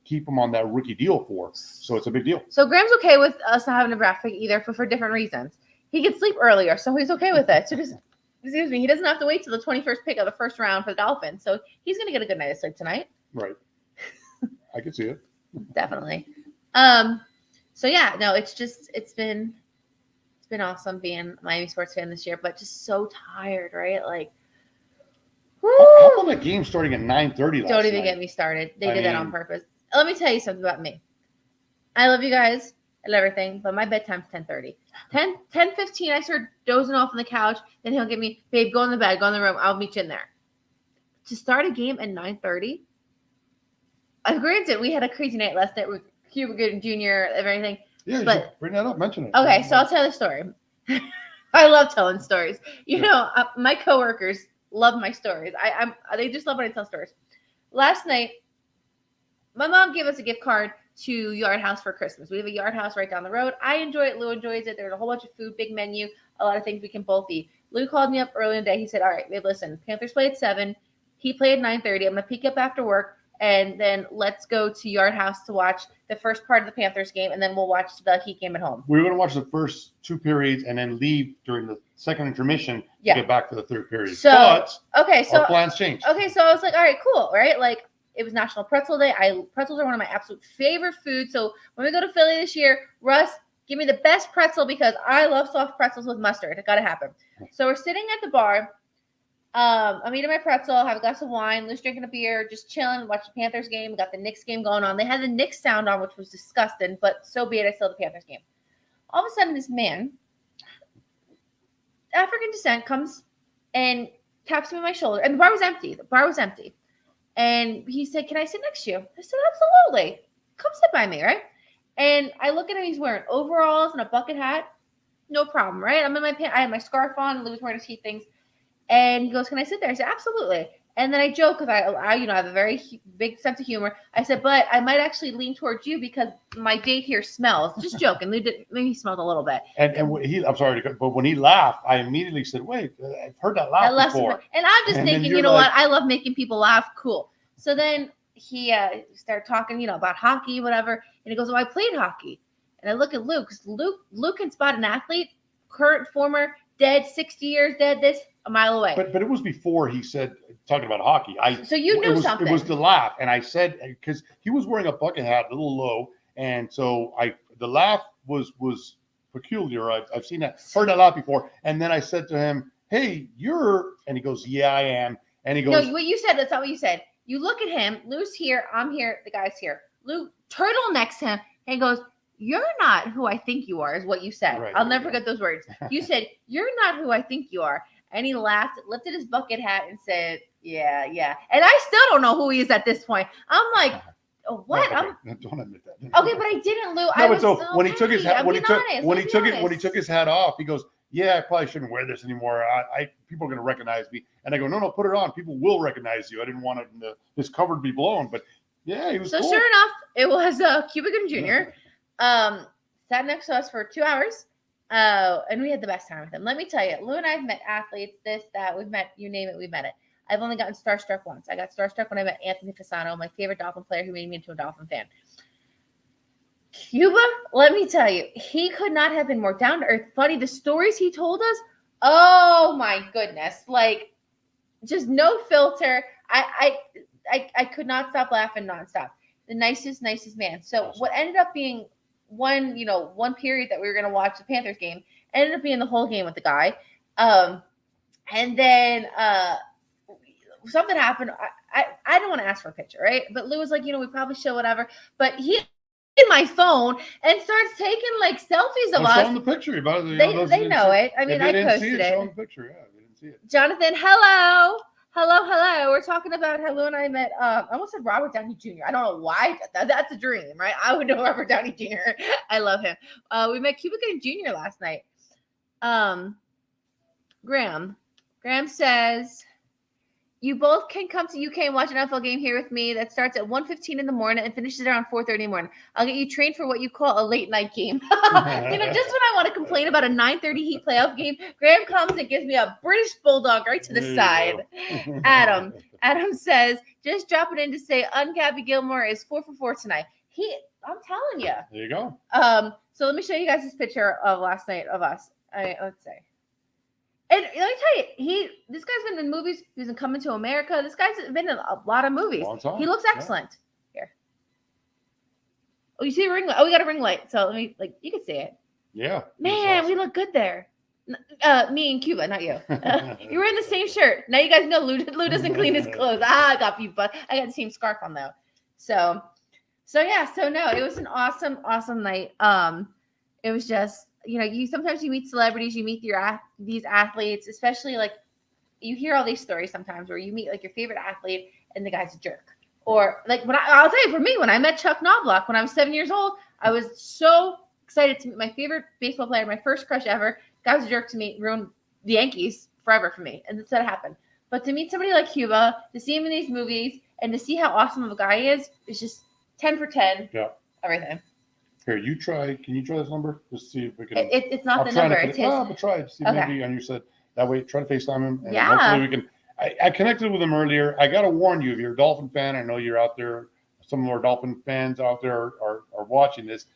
keep them on that rookie deal for. So it's a big deal. So Graham's okay with us not having a draft pick either for different reasons. He could sleep earlier, so he's okay with it. So just, excuse me, he doesn't have to wait till the 21st pick of the first round for the Dolphins. So he's going to get a good night of sleep tonight. Right. I can see it. Definitely. So yeah, no, it's been awesome being a Miami sports fan this year, but just so tired, right? Like, how come that game starting at 9:30? Don't even get me started. They did that on purpose. Let me tell you something about me. I love you guys and everything, but my bedtime's 10:30. 10:15, I start dozing off on the couch. Then he'll get me, babe, go in the bed, go in the room. I'll meet you in there. To start a game at 9:30. Granted, we had a crazy night last night with Cuba Gooding Jr. and everything. Yeah, but bring that up, mention it. Okay, so I'll tell the story. I love telling stories. You know, my coworkers love my stories. They just love when I tell stories. Last night, my mom gave us a gift card to Yard House for Christmas. We have a Yard House right down the road. I enjoy it. Lou enjoys it. There's a whole bunch of food, big menu, a lot of things we can both eat. Lou called me up early in the day. He said, all right, babe, listen, Panthers play at 7. He played at 9:30. I'm going to pick you up after work, and then let's go to Yard House to watch the first part of the Panthers game, and then we'll watch the Heat game at home. We were going to watch the first 2 periods and then leave during the second intermission to get back to the third period. So, but our plans changed. Okay, so I was like, all right, cool, right? Like, it was National Pretzel Day. Pretzels are one of my absolute favorite foods. So when we go to Philly this year, Russ, give me the best pretzel because I love soft pretzels with mustard. It got to happen. So we're sitting at the bar. I'm eating my pretzel, have a glass of wine, Lou's drinking a beer, just chilling, watch the Panthers game. We got the Knicks game going on. They had the Knicks sound on, which was disgusting, but so be it. I still have the Panthers game. All of a sudden, this man, African descent, comes and taps me on my shoulder. And the bar was empty. And he said, can I sit next to you? I said, absolutely. Come sit by me, right? And I look at him. He's wearing overalls and a bucket hat. No problem, right? I'm in my pants. I had my scarf on. And Lou was wearing his heat things. And he goes, can I sit there? I said, absolutely. And then I joke because I have a very big sense of humor. I said, but I might actually lean towards you because my date here smells. Just joking. Maybe he smelled a little bit. And I'm sorry, but when he laughed, I immediately said, wait, I've heard that laugh before. And I'm just thinking, you know what? I love making people laugh. Cool. So then he started talking, about hockey, whatever. And he goes, oh, I played hockey. And I look at Luke because Luke can spot an athlete, current, former, dead, 60 years dead, this a mile away. But it was before he said, talking about hockey. So you knew something. It was the laugh. And I said, because he was wearing a bucket hat, a little low. And so the laugh was peculiar. I've seen that, heard that laugh before. And then I said to him, hey, and he goes, yeah, I am. And he goes, no, what you said, that's not what you said. You look at him, Lou's here, I'm here, the guy's here. Lou turtlenecks him and goes, you're not who I think you are, is what you said. I'll never forget those words. You said, you're not who I think you are. And he laughed, lifted his bucket hat and said, yeah. And I still don't know who he is at this point. I'm like, oh, what? No, don't admit that. Okay, but I didn't, Lou. No, when he took his hat, when he took his hat off, he goes, yeah, I probably shouldn't wear this anymore. People are going to recognize me. And I go, no, put it on. People will recognize you. I didn't want this cover to be blown, but yeah, he was. So cool. Sure enough, it was Cuba Gooding Jr. Sat next to us for 2 hours. And we had the best time with him. Let me tell you, Lou and I have met athletes, this, that, we've met, you name it, we've met it. I've only gotten starstruck once. I got starstruck when I met Anthony Fasano, my favorite Dolphin player who made me into a Dolphin fan. Cuba, let me tell you, he could not have been more down to earth, funny. The stories he told us, oh my goodness, like just no filter. I could not stop laughing nonstop. The nicest man. So awesome. What ended up being one period that we were going to watch the Panthers game ended up being the whole game with the guy. And then something happened. I don't want to ask for a picture, right? But Lou was like, we probably show whatever. But he in my phone and starts taking like selfies of us. Show them the picture. They know it. I mean, I posted it. Show them the picture. Yeah, they didn't see it. Jonathan, hello. We're talking about how Lou and I met. I almost said Robert Downey Jr. I don't know why. That's a dream, right? I would know Robert Downey Jr. I love him. We met Cuba Gooding Jr. last night. Graham says, you both can come to UK and watch an NFL game here with me that starts at 1:15 in the morning and finishes around 4:30 in the morning. I'll get you trained for what you call a late night game. Just when I want to complain about a 9:30 Heat playoff game, Graham comes and gives me a British Bulldog right to the side. Adam says, just drop it in to say Gabby Gilmore is 4 for 4 tonight. I'm telling you. There you go. So let me show you guys this picture of last night of us. Let's say. And let me tell you, this guy's been in movies. He's in Coming to America. This guy's been in a lot of movies. He looks excellent. Yeah. Here. Oh, you see a ring light? Oh, we got a ring light. So let me, you can see it. Yeah. Man, awesome. We look good there. Me and Cuba, not you. You're wearing the same shirt. Now you guys know Lou doesn't clean his clothes. I got you, but I got the same scarf on though. So no, it was an awesome night. It was just, sometimes you meet celebrities, you meet these athletes, especially like you hear all these stories sometimes where you meet like your favorite athlete and the guy's a jerk. Or like I'll tell you, for me, when I met Chuck Knobloch when I was 7 years old, I was so excited to meet my favorite baseball player, my first crush ever. Guy was a jerk to me, ruined the Yankees forever for me, and that's what happened. But to meet somebody like Cuba, to see him in these movies, and to see how awesome of a guy he is just 10 for 10. Yeah. Everything. Here, can you try this number? Just see if we can. It's not the number. It's his. But try it. See, okay. Maybe on your set. That way, try to FaceTime him. And yeah. Hopefully we can. I connected with him earlier. I got to warn you, if you're a Dolphin fan, I know you're out there. Some of our Dolphin fans out there are watching this.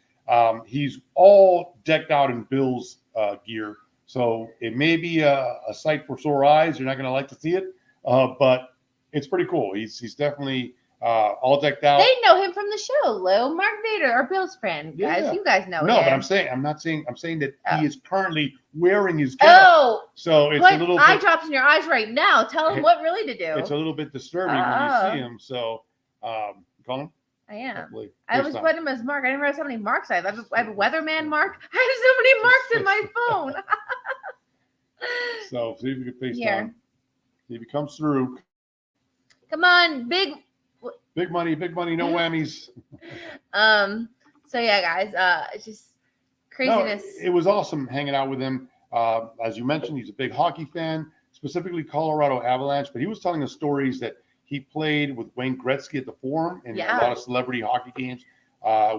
He's all decked out in Bills gear. So it may be a sight for sore eyes. You're not going to like to see it. But it's pretty cool. He's definitely all decked out. They know him from the show, Lou. Mark Vader, our Bills friend, guys. Yeah. You guys know him. No, but I'm saying that he is currently wearing his getup. Oh, so it's a little eye drops in your eyes right now. Tell him what really to do. It's a little bit disturbing when you see him. So, call him. I am. I was putting him as Mark. I didn't realize how many marks I have. I have a weatherman mark. I have so many marks in my phone. So see if you can FaceTime. See if he comes through. Come on, big money, no whammies. So yeah, guys, it's just craziness. No, it was awesome hanging out with him. As you mentioned, he's a big hockey fan, specifically Colorado Avalanche. But he was telling us stories that he played with Wayne Gretzky at the Forum and a lot of celebrity hockey games.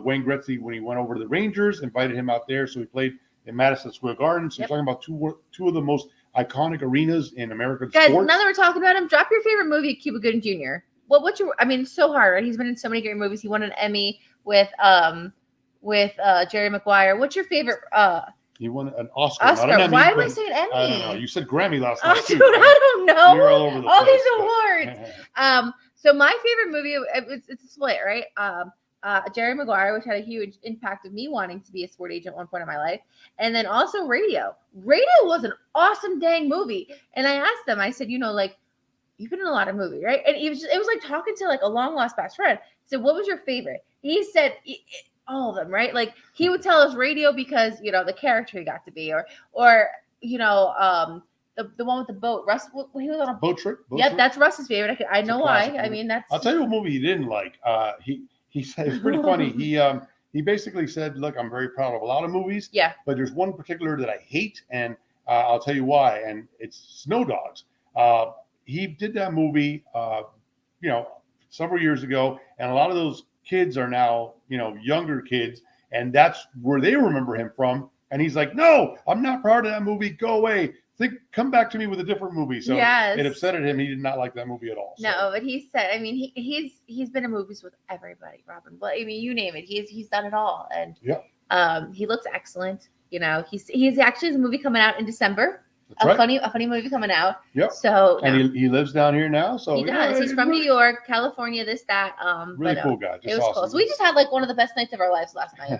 Wayne Gretzky, when he went over to the Rangers, invited him out there, so he played in Madison Square Garden. So he's talking about two of the most iconic arenas in American sports. Guys, now that we're talking about him, drop your favorite movie, Cuba Gooding Jr. It's so hard, right? He's been in so many great movies. He won an Emmy with Jerry Maguire. What's your favorite? He won an Oscar. Not an Emmy. Why am I saying Emmy? I don't know. You said Grammy last night too. Dude, right? I don't know. You're all over the place, these awards. So my favorite movie, it's a split, right? Jerry Maguire, which had a huge impact of me wanting to be a sport agent at one point in my life. And then also Radio. Radio was an awesome dang movie. And I asked them, I said, you've been in a lot of movies, right? And it was like talking to like a long lost best friend. I said, what was your favorite? He said all of them, right? Like he would tell us Radio because, the character he got to be, or the one with the boat. Russ, he was on a boat trip. That's Russ's favorite. I know why. Movie. I mean, I'll tell you what movie he didn't like. He said it's pretty funny. He basically said, "Look, I'm very proud of a lot of movies. Yeah, but there's one particular that I hate, and I'll tell you why. And it's Snow Dogs. He did that movie, several years ago, and a lot of those kids are now, younger kids, And that's where they remember him from. And he's like, no, I'm not proud of that movie. Go away. Come back to me with a different movie. So it upset him. He did not like that movie at all. So. No, but he said, I mean, he's been in movies with everybody, Robin. But I mean, you name it, he's done it all, and he looks excellent. You know, he's actually has a movie coming out in December. A funny movie coming out. Yep. So and he lives down here now. So he does. He's from New York, California. This that. Really cool guy. Just it was awesome. Cool. So we just had like one of the best nights of our lives last night.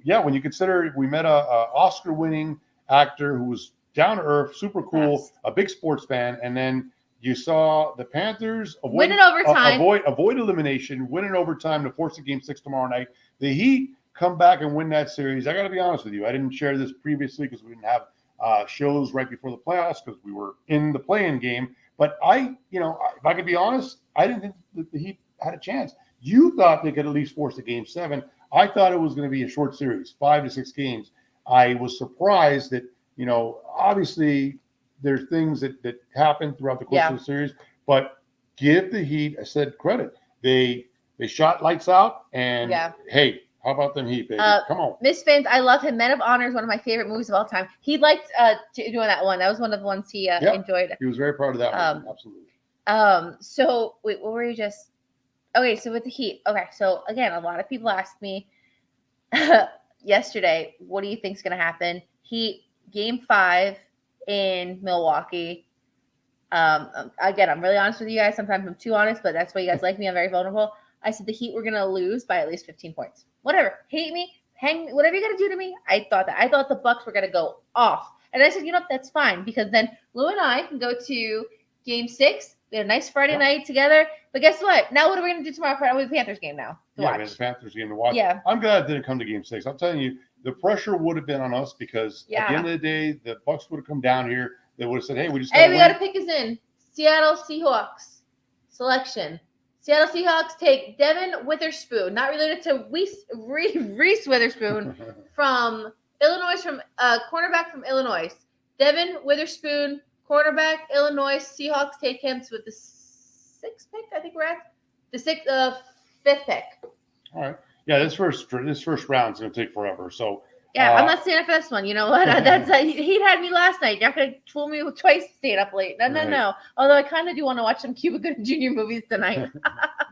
Yeah, when you consider we met a Oscar-winning actor who was down to earth, super cool, a big sports fan, and then you saw the Panthers winning overtime, avoid elimination, winning overtime to force a Game 6 tomorrow night. The Heat come back and win that series. I got to be honest with you, I didn't share this previously because we didn't have shows right before the playoffs because we were in the play-in game. But if I could be honest, I didn't think that the Heat had a chance. You thought they could at least force a Game 7. I thought it was going to be a short series, 5 to 6 games. I was surprised that, obviously there's things that happen throughout the course of the series, but give the Heat, I said, credit. They shot lights out, and hey, how about them Heat, baby? Come on. Miss Fins, I love him. Men of Honor is one of my favorite movies of all time. He liked doing that one. That was one of the ones he enjoyed. He was very proud of that one. Absolutely. So wait, what were you just? Okay, so with the Heat. Okay, so again, a lot of people asked me yesterday, what do you think's going to happen? Heat Game 5 in Milwaukee. Again, I'm really honest with you guys. Sometimes I'm too honest, but that's why you guys like me. I'm very vulnerable. I said the Heat were going to lose by at least 15 points. Whatever. Hate me, hang me, whatever you're going to do to me. I thought that. I thought the Bucks were going to go off. And I said, that's fine, because then Lou and I can go to Game 6. We had a nice Friday night together. But guess what? Now what are we going to do tomorrow Friday with the Panthers game now to watch? The Panthers game to watch. Yeah. I'm glad it didn't come to Game 6. I'm telling you, the pressure would have been on us because at the end of the day, the Bucks would have come down here. They would have said, hey, we got to pick us in. Seattle Seahawks selection. Seattle Seahawks take Devin Witherspoon, not related to Reese Witherspoon, from Illinois, from cornerback from Illinois. Devin Witherspoon, cornerback, Illinois. Seahawks take him with the 6th pick, I think we're at. The 5th pick. All right. Yeah, this first round's going to take forever. So yeah, I'm not staying up for this one. You know what? That's he had me last night. You're not going to fool me with twice staying up late. No. Although I kind of do want to watch some Cuba Gooding Jr. movies tonight.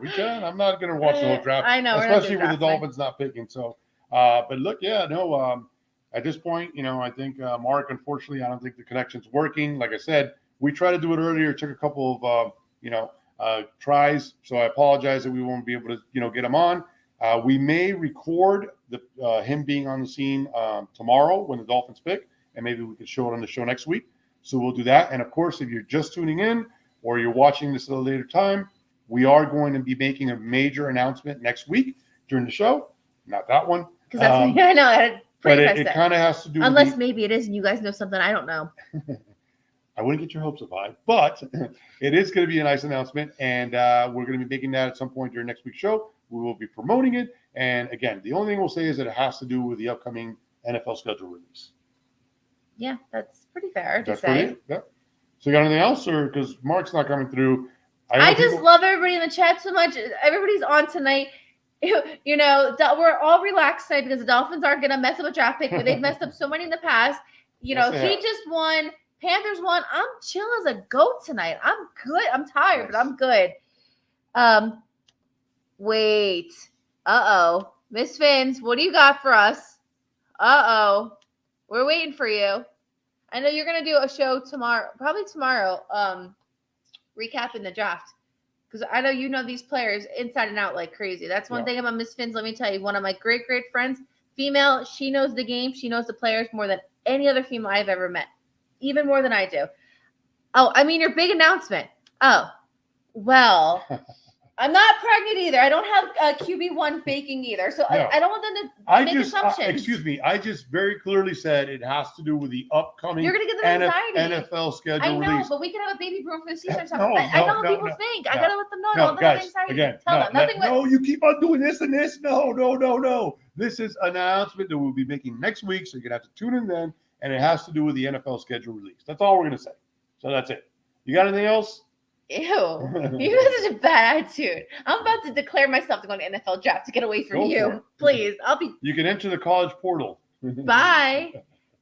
We can. I'm not going to watch the whole draft. I know. Especially with the Dolphins not picking. So, but look, at this point, I think Mark, unfortunately, I don't think the connection's working. Like I said, we tried to do it earlier. It took a couple of, tries. So I apologize that we won't be able to, get him on. We may record him being on the scene tomorrow when the Dolphins pick, and maybe we could show it on the show next week. So we'll do that. And of course, if you're just tuning in or you're watching this at a later time, we are going to be making a major announcement next week during the show. Not that one. Because that's I know. But it kind of has to do unless maybe it is and you guys know something I don't know. I wouldn't get your hopes up high, but it is going to be a nice announcement, and we're going to be making that at some point during next week's show. We will be promoting it, and again, the only thing we'll say is that it has to do with the upcoming NFL schedule release. Yeah, that's pretty fair to say. Yeah. So you got anything else, or because Mark's not coming through? I just love everybody in the chat so much. Everybody's on tonight. We're all relaxed tonight because the Dolphins aren't going to mess up a draft pick. They've messed up so many in the past. He just won. Panthers won. I'm chill as a goat tonight. I'm good. I'm tired, but I'm good. Wait. Uh-oh. Miss Fins, what do you got for us? Uh-oh. We're waiting for you. I know you're going to do a show tomorrow, probably tomorrow, recapping the draft. Because I know you know these players inside and out like crazy. That's one thing about Miss Fins. Let me tell you, one of my great friends, female, she knows the game. She knows the players more than any other female I've ever met. Even more than I do. Oh, I mean, your big announcement. Oh, well, I'm not pregnant either. I don't have a QB1 baking either. So no. I don't want them to make assumptions. Excuse me. I just very clearly said it has to do with the upcoming NFL schedule I know, release. But we could have a baby room for the season or something. I know what people think. I got to let them know. Don't guys, anxiety. Again, Tell them. you keep on doing this and this. No. This is an announcement that we'll be making next week, so you're going to have to tune in then. And it has to do with the NFL schedule release. That's all we're going to say. So that's it. You got anything else? Ew. You have such a bad attitude. I'm about to declare myself to go to NFL draft to get away from Go for you. it. Please. I'll be You can enter the college portal. bye.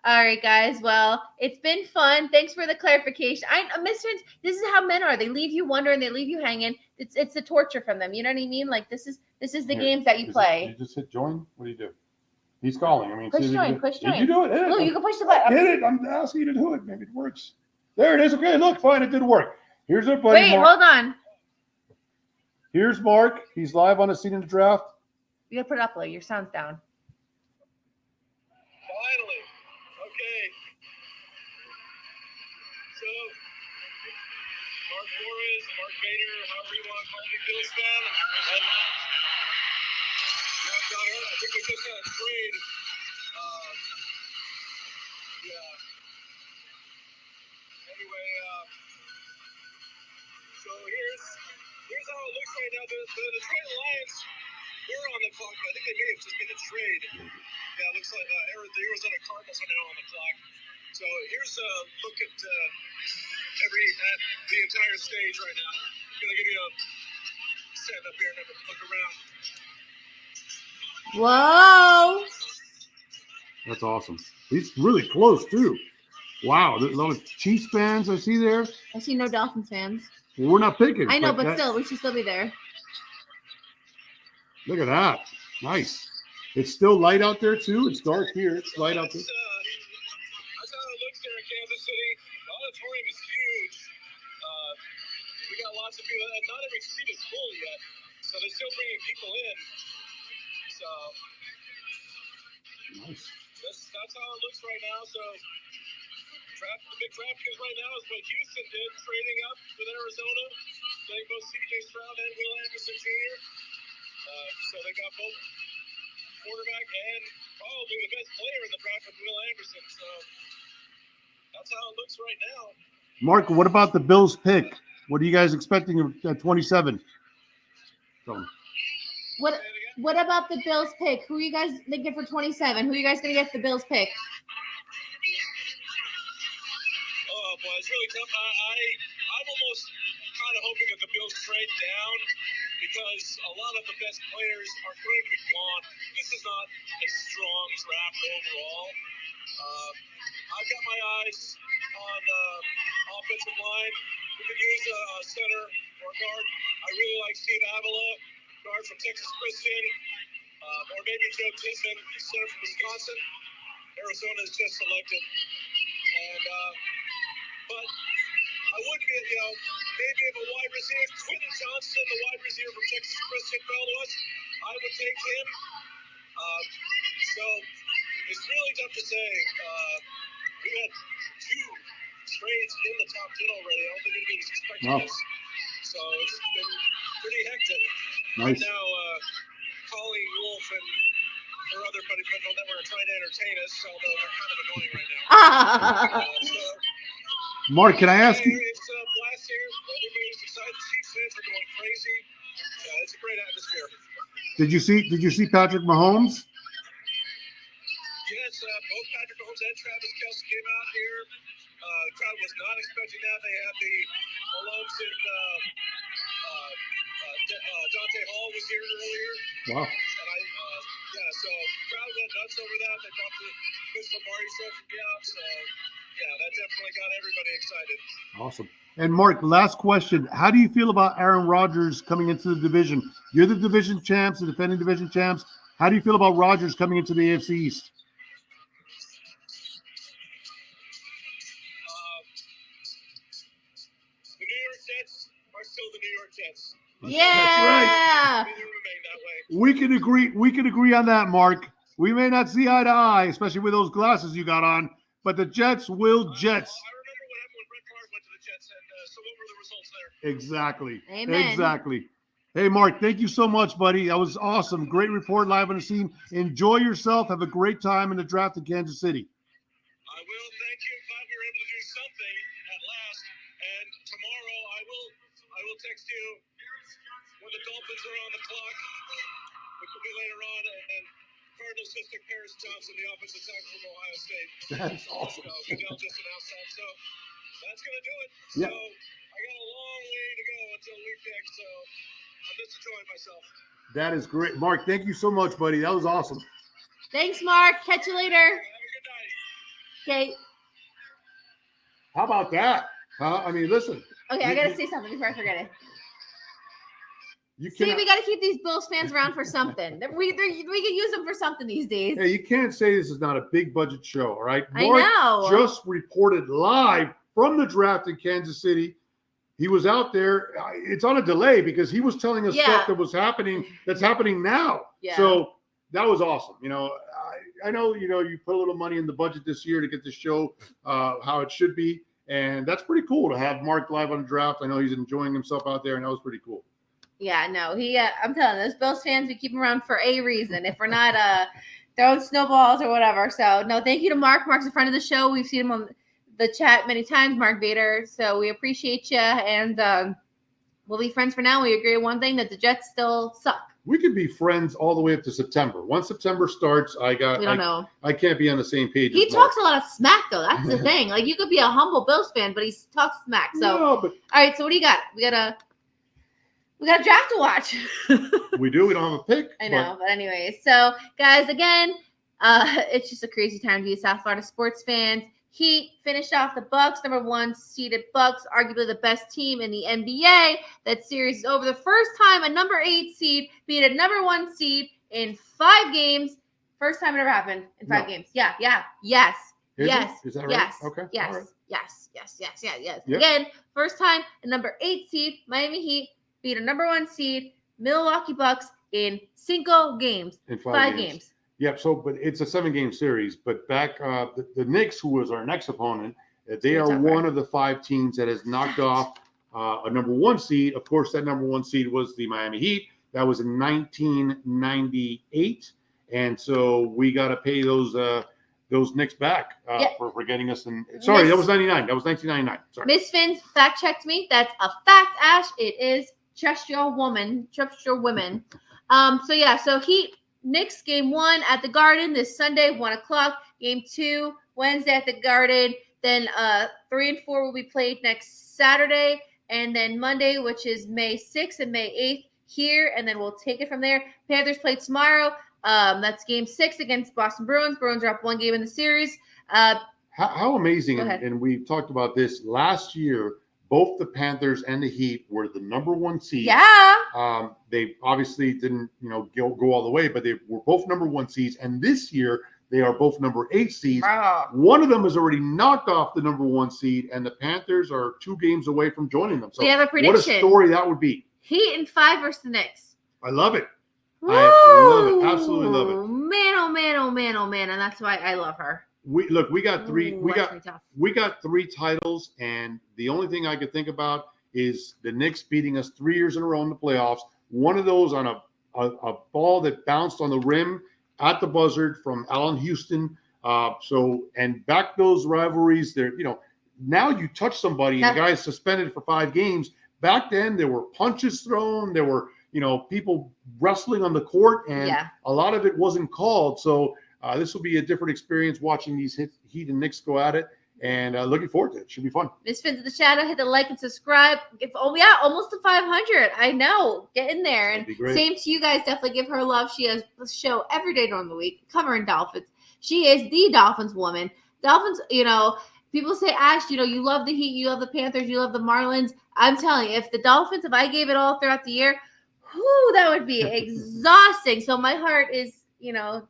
All right, guys. Well, it's been fun. Thanks for the clarification. Miss Vince, this is how men are. They leave you wondering, they leave you hanging. It's the torture from them. You know what I mean? Like this is the games that you play. You just hit join. What do you do? He's calling. I mean, Push see if join. you Push Did join. you do it? No, you can push the button. Hit it. I'm asking you to do it. Maybe it works. There it is. Okay, look, fine. It did work. Here's our buddy. Wait, Mark. hold on. Here's Mark. He's live on the scene in the draft. You gotta put it up, though. Your sound's down. Finally. Okay. So, Mark Flores, Mark Vader, however you want to call me, Bills fan. And I think we just had a trade. Yeah. Anyway, so here's how it looks right now. The Detroit Lions were on the clock, but I think they may have just been a trade. Yeah, it looks like the Arizona Cardinals are now on the clock. So here's a look at the entire stage right now. I'm gonna give you a stand up here and look around. Whoa. That's awesome. He's really close too. Wow, there's a lot of Chiefs fans I see there. I see no Dolphins fans. Well, we're not picking. I know, but still, we should still be there. Look at that. Nice. It's still light out there too. It's dark here. It's light out there. That's how it looks there in Kansas City. The auditorium is huge. We got lots of people, and not every seat is full yet, so they're still bringing people in. So Nice. that's how it looks right now. So the big draft is right now is what Houston did, trading up with Arizona, getting both C.J. Stroud and Will Anderson Jr. So they got both quarterback and probably the best player in the draft with Will Anderson. So that's how it looks right now. Mark, what about the Bills pick? What are you guys expecting at 27? So, What about the Bills pick? Who are you guys thinking for 27? Who are you guys gonna get for the Bills pick? Oh boy, it's really tough. I'm almost kind of hoping that the Bills trade down because a lot of the best players are going to be gone. This is not a strong draft overall. I've got my eyes on offensive line. We could use a center or a guard. I really like Steve Avila, guard from Texas Christian, or maybe Joe Tisman, center from Wisconsin. Arizona has just selected. And but I would be, maybe if a wide receiver, Quentin Johnston, the wide receiver from Texas Christian, fell to us, I would take him. So it's really tough to say. We had 2 trades in the top 10 already. I don't think anybody's expecting this. So it's been pretty hectic. Nice. Right now, Colleen Wolf and her other buddy Penfield Network are trying to entertain us, although they're kind of annoying right now. Mark, can I ask you? It's last year. Everybody's excited. Chiefs fans are going crazy. It's a great atmosphere. Did you see Patrick Mahomes? Yes, both Patrick Mahomes and Travis Kelce came out here. The crowd was not expecting that. They had the Mahomes and Dante Hall was here earlier. Wow. And so crowd went nuts over that. They brought the Chris Lombardi trophy out. So yeah, that definitely got everybody excited. Awesome. And Mark, last question. How do you feel about Aaron Rodgers coming into the division? You're the division champs, the defending division champs. How do you feel about Rodgers coming into the AFC East? The New York Jets are still the New York Jets. Yeah. That's right. We can agree on that, Mark. We may not see eye to eye, especially with those glasses you got on, but the Jets will Jets. I remember what happened when Brett Favre went to the Jets, and so what were the results there? Exactly. Amen. Exactly. Hey, Mark, thank you so much, buddy. That was awesome. Great report live on the scene. Enjoy yourself. Have a great time in the draft in Kansas City. I will. Thank you. Glad we were able to do something at last. And tomorrow I will text you when the Dolphins are on the clock, which will be later on, and Cardinals just took Paris Johnson, the offensive tackle from Ohio State. That's awesome. So Goodell just announced that. So that's going to do it. Yeah. So got a long way to go until week next, so I'm just enjoying myself. That is great. Mark, thank you so much, buddy. That was awesome. Thanks, Mark. Catch you later. Have a good night. Okay. How about that? Huh? I mean, listen. Okay, I gotta say something before I forget it. You See, can't. we gotta keep these Bills fans around for something. We can use them for something these days. Hey, you can't say this is not a big budget show, all right? I Mark know. just reported live from the draft in Kansas City. He was out there. It's on a delay because he was telling us stuff that was happening. That's happening now. Yeah. So that was awesome. You know, I know. You know, you put a little money in the budget this year to get the show how it should be, and that's pretty cool to have Mark live on the draft. I know he's enjoying himself out there, and that was pretty cool. Yeah, no, I'm telling you, those Bills fans, we keep them around for a reason. If we're not throwing snowballs or whatever. So no, thank you to Mark. Mark's a friend of the show. We've seen him on the chat many times, Mark Vader. So we appreciate you, and we'll be friends for now. We agree on one thing, that the Jets still suck. We could be friends all the way up to September. Once September starts, We don't know. I can't be on the same page. He as Mark. talks a lot of smack, though. That's the thing. Like, you could be a humble Bills fan, but he talks smack. So, No, but all right. So what do you got? We got a draft to watch. we do. We don't have a pick. I know, but anyways. So, guys, again, it's just a crazy time to be a South Florida sports fans. Heat finished off the Bucks, number 1 seeded Bucks, arguably the best team in the NBA. That series is over. The first time a number 8 seed beat a number 1 seed in 5 games. First time it ever happened in 5 games. Yeah. Yes. Is yes. it? Is that right? Yes. Okay. Yes. All right. Yes. Yep. Again, first time a number 8 seed, Miami Heat, beat a number 1 seed, Milwaukee Bucks, in single games. In 5 games. Yep. So, but it's a 7-game series. But back, the Knicks, who was our next opponent, they are one of the 5 teams that has knocked off a number 1 seed. Of course, that number 1 seed was the Miami Heat. That was in 1998, and so we got to pay those Knicks back for getting us in. Sorry, that was 99. That was 1999. Sorry. Miss Fins fact checked me. That's a fact, Ash. It is trust your woman. Trust your women. So Heat. Knicks game 1 at the Garden this Sunday, 1:00. Game 2 Wednesday at the Garden. Then 3 and 4 will be played next Saturday, and then Monday, which is May 6th and May 8th here, and then we'll take it from there. Panthers play tomorrow. That's game 6 against Boston Bruins. Bruins are up 1 game in the series. How amazing! And we talked about this last year. Both the Panthers and the Heat were the number 1 seed. Yeah. They obviously didn't, go all the way, but they were both number 1 seeds. And this year, they are both number 8 seeds. Wow. One of them has already knocked off the number 1 seed, and the Panthers are 2 games away from joining them. So we have a prediction. What a story that would be. Heat in 5 versus the Knicks. I love it. Woo! I love it. Absolutely love it. Man, oh man, oh man, oh man. And that's why I love her. We got 3. Ooh, We got 3 titles, and the only thing I could think about is the Knicks beating us 3 years in a row in the playoffs. One of those on a ball that bounced on the rim at the buzzard from Allen Houston. And back those rivalries there, now you touch somebody and the guy is suspended for 5 games. Back then there were punches thrown, there were, people wrestling on the court, and a lot of it wasn't called. So this will be a different experience watching these Heat and Knicks go at it, and looking forward to it. Should be fun. Miss Fins of the Shadow, hit the like and subscribe. Almost to 500. I know. Get in there. And same to you guys. Definitely give her love. She has the show every day during the week, covering Dolphins. She is the Dolphins woman. Dolphins, people say, Ash, you love the Heat, you love the Panthers, you love the Marlins. I'm telling you, if I gave it all throughout the year, that would be exhausting. So my heart is,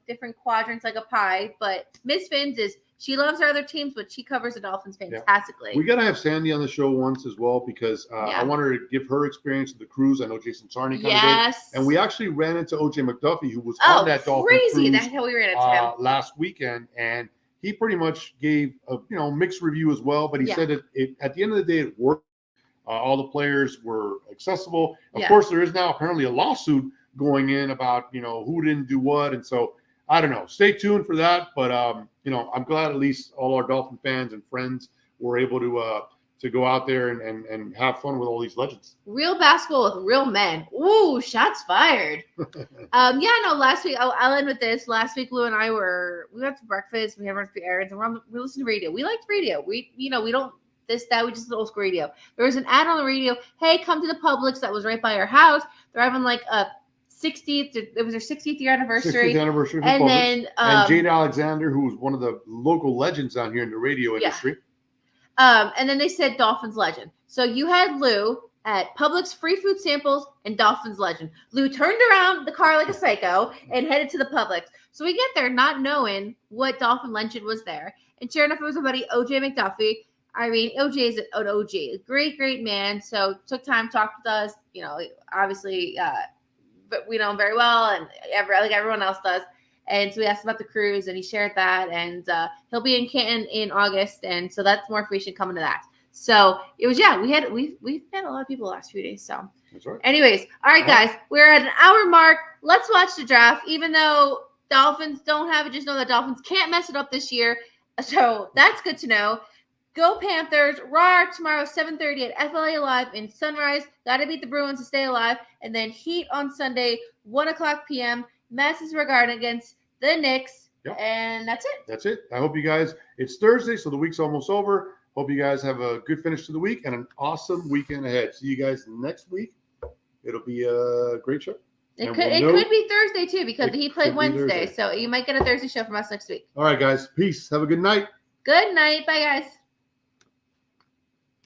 different quadrants like a pie. But Miss Fins she loves her other teams, but she covers the Dolphins fantastically. Yeah. We got to have Sandy on the show once as well, because I want her to give her experience with the cruise. I know Jason Sarney kind of did. And we actually ran into OJ McDuffie, who was on that Dolphins cruise. That's how we ran into him last weekend. And he pretty much gave a mixed review as well. But he said it at the end of the day, it worked. All the players were accessible. Of course, there is now apparently a lawsuit going in about, who didn't do what. And so, I don't know. Stay tuned for that. But, I'm glad at least all our Dolphin fans and friends were able to go out there and have fun with all these legends. Real basketball with real men. Ooh, shots fired. Last week, I'll end with this. Last week, Lou and I we went to breakfast. We had run a few errands, and we listened to radio. We liked radio. We don't this, that. We just old school radio. There was an ad on the radio. Hey, come to the Publix that was right by our house. They're having like a 60th. It was their 60th year anniversary. 60th anniversary. Of And Publix. then and Jade Alexander, who's one of the local legends down here in the radio industry. And then they said Dolphins legend. So you had Lou at Publix free food samples and Dolphins legend. Lou turned around the car like a psycho and headed to the Publix. So we get there not knowing what Dolphin legend was there. And sure enough, it was our buddy OJ McDuffie. I mean, OJ is an OG, a great, great man. So took time, talked with us. You know, obviously, but we know him very well, and like everyone else does. And so we asked about the cruise, and he shared that. And he'll be in Canton in August, and so that's more information coming to that. So it was, we've had a lot of people the last few days. So, that's right. Anyways, all right, guys, we're at an hour mark. Let's watch the draft. Even though Dolphins don't have it, just know that Dolphins can't mess it up this year. So that's good to know. Go Panthers! Raw tomorrow, 7:30 at FLA Live in Sunrise. Got to beat the Bruins to stay alive. And then Heat on Sunday, 1:00 p.m. Madison Square Garden against the Knicks. Yep. And that's it. That's it. I hope you guys, it's Thursday, so the week's almost over. Hope you guys have a good finish to the week and an awesome weekend ahead. See you guys next week. It'll be a great show. It could be Thursday, too, because he played Wednesday. So you might get a Thursday show from us next week. All right, guys. Peace. Have a good night. Good night. Bye, guys.